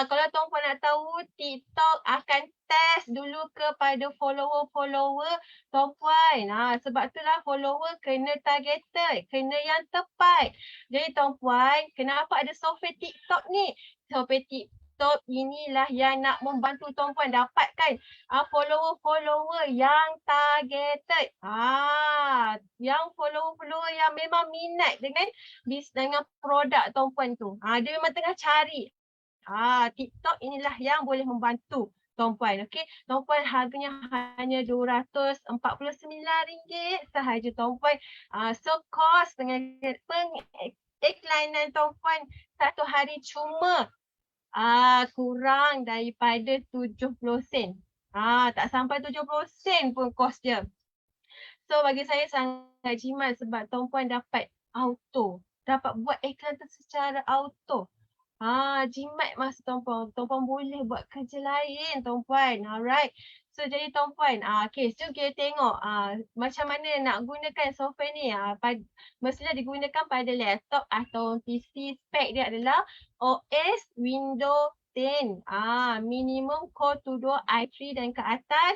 Kalau Tuan Puan nak tahu, TikTok akan test dulu kepada follower-follower Tuan Puan. Sebab itulah follower kena targeted, kena yang tepat. Jadi Tuan Puan, kenapa ada software TikTok ni? Software TikTok inilah yang nak membantu Tuan Puan dapatkan follower-follower yang targeted. Yang follower-follower yang memang minat dengan produk Tuan Puan tu. Dia memang tengah cari. TikTok inilah yang boleh membantu Tuan Puan. Okey, Tuan Puan harganya hanya RM249 sahaja Tuan Puan. So kos pengiklanan Tuan Puan satu hari cuma kurang daripada 70 sen. Tak sampai 70 sen pun kos dia. So bagi saya sangat jimat sebab Tuan Puan dapat buat iklan tu secara auto. Jimat masa Tuan Puan. Tuan Puan boleh buat kerja lain Tuan Puan. Alright. So jadi Tuan Puan, okay, so kita tengok macam mana nak gunakan software ni. Mestilah digunakan pada laptop atau PC. Spek dia adalah OS Windows 10. Minimum Core 2 i3 dan ke atas.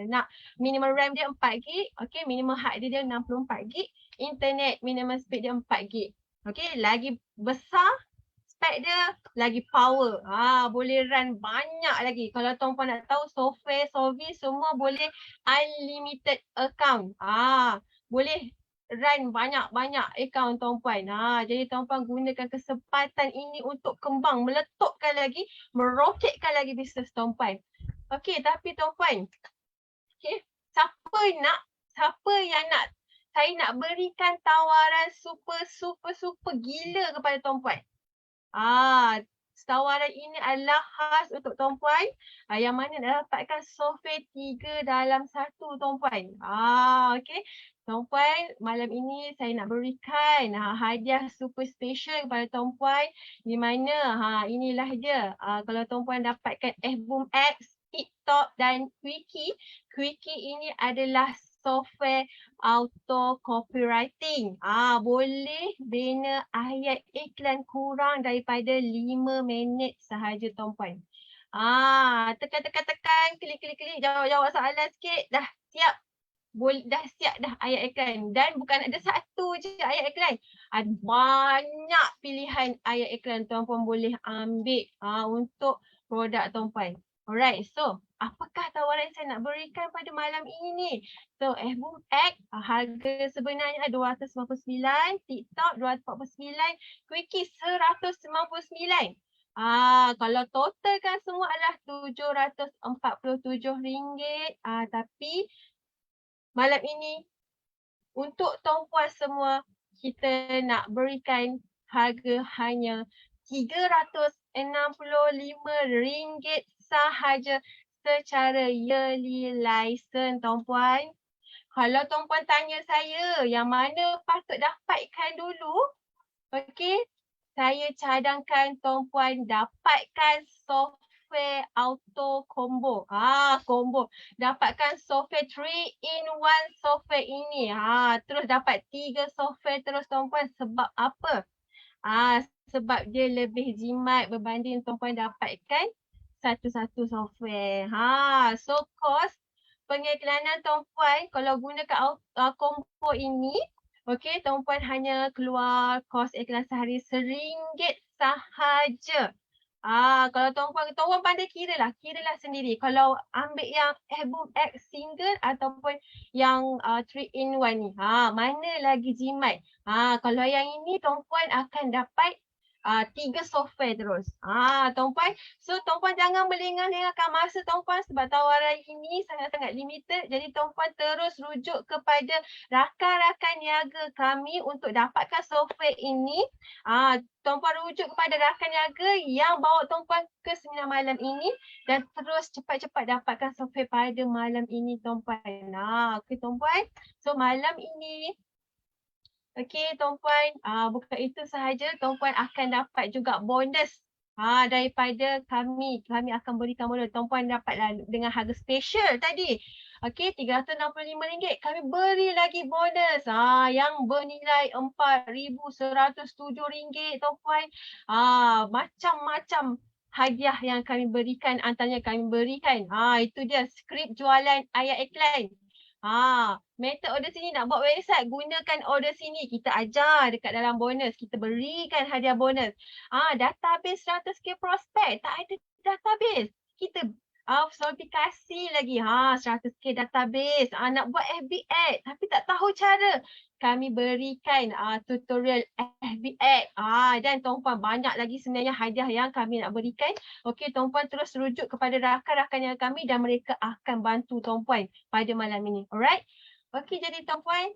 Nak minimum RAM dia 4GB. Okay, minimum hard dia 64GB. Internet minimum speed dia 4GB. Okay, lagi besar spek dia, lagi power. Boleh run banyak lagi. Kalau Tuan Puan nak tahu, software, service semua boleh unlimited account. Boleh run banyak-banyak account Tuan Puan. Jadi Tuan Puan gunakan kesempatan ini untuk kembang, meletupkan lagi, meroketkan lagi bisnes Tuan Puan. Okey, tapi Tuan Puan, okay, siapa yang nak saya nak berikan tawaran super gila kepada Tuan Puan. Tawaran ini adalah khas untuk Tuan Puan yang mana nak dapatkan software 3 dalam 1 Tuan Puan. Okey. Tuan Puan, malam ini saya nak berikan hadiah super special kepada Tuan Puan di mana inilah dia. Kalau Tuan Puan dapatkan Boom X, TikTok dan Quickie. Quickie ini adalah software auto copywriting. Boleh bina ayat iklan kurang daripada 5 minit sahaja Tuan Puan. Tekan, klik, jawab soalan sikit, dah siap. Dah siap dah ayat iklan. Dan bukan ada satu je ayat iklan. Ada banyak pilihan ayat iklan Tuan Puan boleh ambil untuk produk Tuan Puan. Alright, so apakah tawaran saya nak berikan pada malam ini? So, Boom X harga sebenarnya RM299, TikTok RM249, Quickie RM199. Kalau totalkan semua adalah RM747. Tapi malam ini untuk Tuan Puan semua kita nak berikan harga hanya RM365 sahaja secara yearly license Tuan Puan. Kalau Tuan Puan tanya saya yang mana patut dapatkan dulu, okey, saya cadangkan Tuan Puan dapatkan software auto combo. Combo. Dapatkan software 3-in-1 software ini. Terus dapat 3 software terus Tuan Puan. Sebab apa? Sebab dia lebih jimat berbanding Tuan Puan dapatkan satu-satu software. So kos pengiklanan tuan-puan kalau gunakan combo ini, okey, tuan-puan hanya keluar kos iklan sehari RM1 sahaja. Kalau tuan-puan pandai kiralah sendiri. Kalau ambil yang album X single ataupun yang 3 in 1 ni, mana lagi jimat. Kalau yang ini tuan-puan akan dapat 3 software terus. Tuan-puan, so tuan-puan jangan melengah-lengahkan masa tuan-puan sebab tawaran ini sangat-sangat limited. Jadi tuan-puan terus rujuk kepada rakan-rakan niaga kami untuk dapatkan software ini. Tuan-puan rujuk kepada rakan niaga yang bawa tuan-puan ke seminar malam ini dan terus cepat-cepat dapatkan software pada malam ini tuan-puan. Okey tuan-puan. So malam ini, okey tuan-puan, bukan itu sahaja, tuan-puan akan dapat juga bonus daripada kami. Kami akan berikan bonus. Tuan-puan dapatlah dengan harga special tadi. Okey, RM365. Kami beri lagi bonus yang bernilai RM4,107 tuan-puan. Macam-macam hadiah yang kami berikan, antaranya kami berikan. Itu dia skrip jualan ayat iklan. Method order sini, nak buat website, gunakan order sini. Kita ajar dekat dalam bonus. Kita berikan hadiah bonus. Database 100k prospek. Tak ada database. Kita Shopee kasih lagi 100k database. Nak buat FB ad tapi tak tahu cara. Kami berikan tutorial FB ad. Dan tuan-puan banyak lagi sebenarnya hadiah yang kami nak berikan. Okey, tuan-puan terus rujuk kepada rakan-rakan yang kami dan mereka akan bantu tuan-puan pada malam ini. Alright? Okey, jadi tuan-puan,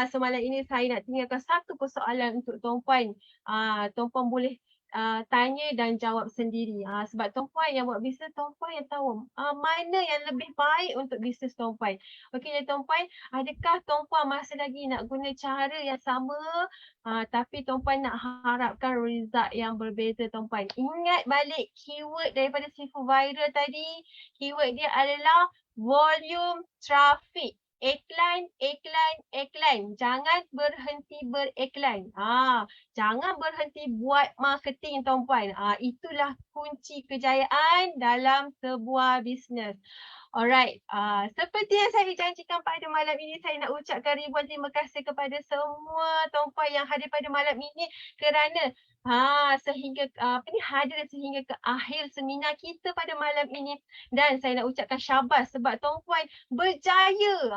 semalam ini saya nak tinggalkan satu persoalan untuk tuan-puan. Tuan-puan boleh tanya dan jawab sendiri. Sebab tuan-puan yang buat bisnes, tuan-puan yang tahu mana yang lebih baik untuk bisnes tuan-puan. Okey, jadi tuan-puan, adakah tuan-puan masih lagi nak guna cara yang sama tapi tuan-puan nak harapkan result yang berbeza tuan-puan. Ingat balik keyword daripada Sifu Viral tadi. Keyword dia adalah volume traffic. Iklan, iklan, iklan. Jangan berhenti beriklan. Jangan berhenti buat marketing tuan-puan. Itulah kunci kejayaan dalam sebuah bisnes. Alright, seperti yang saya janjikan pada malam ini, saya nak ucapkan ribuan terima kasih kepada semua tuan-puan yang hadir pada malam ini kerana sehingga hadir sehingga ke akhir seminar kita pada malam ini. Dan saya nak ucapkan syabas sebab tuan-puan berjaya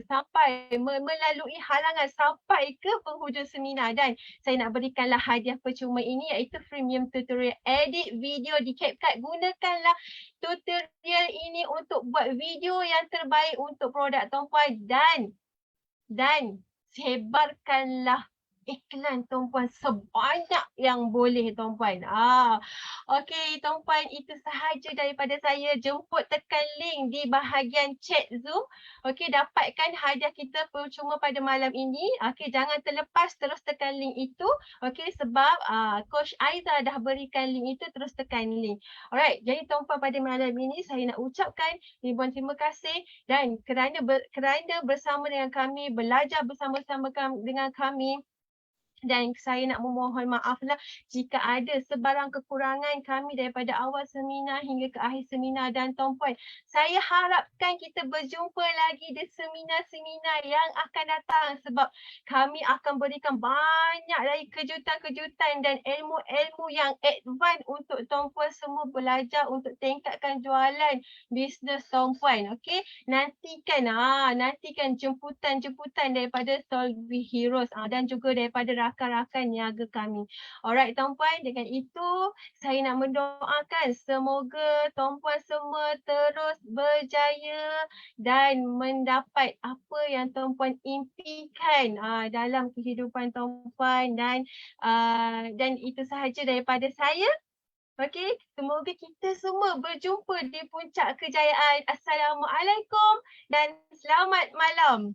sampai melalui halangan sampai ke penghujung seminar. Dan saya nak berikanlah hadiah percuma ini iaitu freemium tutorial edit video di CapCut. Gunakanlah tutorial ini untuk buat video yang terbaik untuk produk tuan-puan dan sebarkanlah iklan tuan-puan sebanyak yang boleh tuan-puan. Okey tuan-puan, itu sahaja daripada saya. Jemput tekan link di bahagian chat Zoom. Okey, dapatkan hadiah kita percuma pada malam ini. Okey, jangan terlepas, terus tekan link itu. Okey, sebab Coach Aiza dah berikan link itu, terus tekan link. Alright, jadi tuan-puan pada malam ini saya nak ucapkan ribuan terima kasih dan kerana bersama dengan kami, belajar bersama-sama dengan kami. Dan saya nak memohon maaflah jika ada sebarang kekurangan kami daripada awal seminar hingga ke akhir seminar. Dan tuan-puan, saya harapkan kita berjumpa lagi di seminar-seminar yang akan datang sebab kami akan berikan banyak lagi kejutan-kejutan dan ilmu-ilmu yang advance untuk tuan-puan semua belajar untuk tingkatkan jualan bisnes tuan-puan. Okey, nantikan jemputan-jemputan daripada Solvi Heroes dan juga daripada rakan-rakan niaga kami. Alright tuan-puan, dengan itu saya nak mendoakan semoga tuan-puan semua terus berjaya dan mendapat apa yang tuan-puan impikan dalam kehidupan tuan-puan dan itu sahaja daripada saya. Okey, semoga kita semua berjumpa di puncak kejayaan. Assalamualaikum dan selamat malam.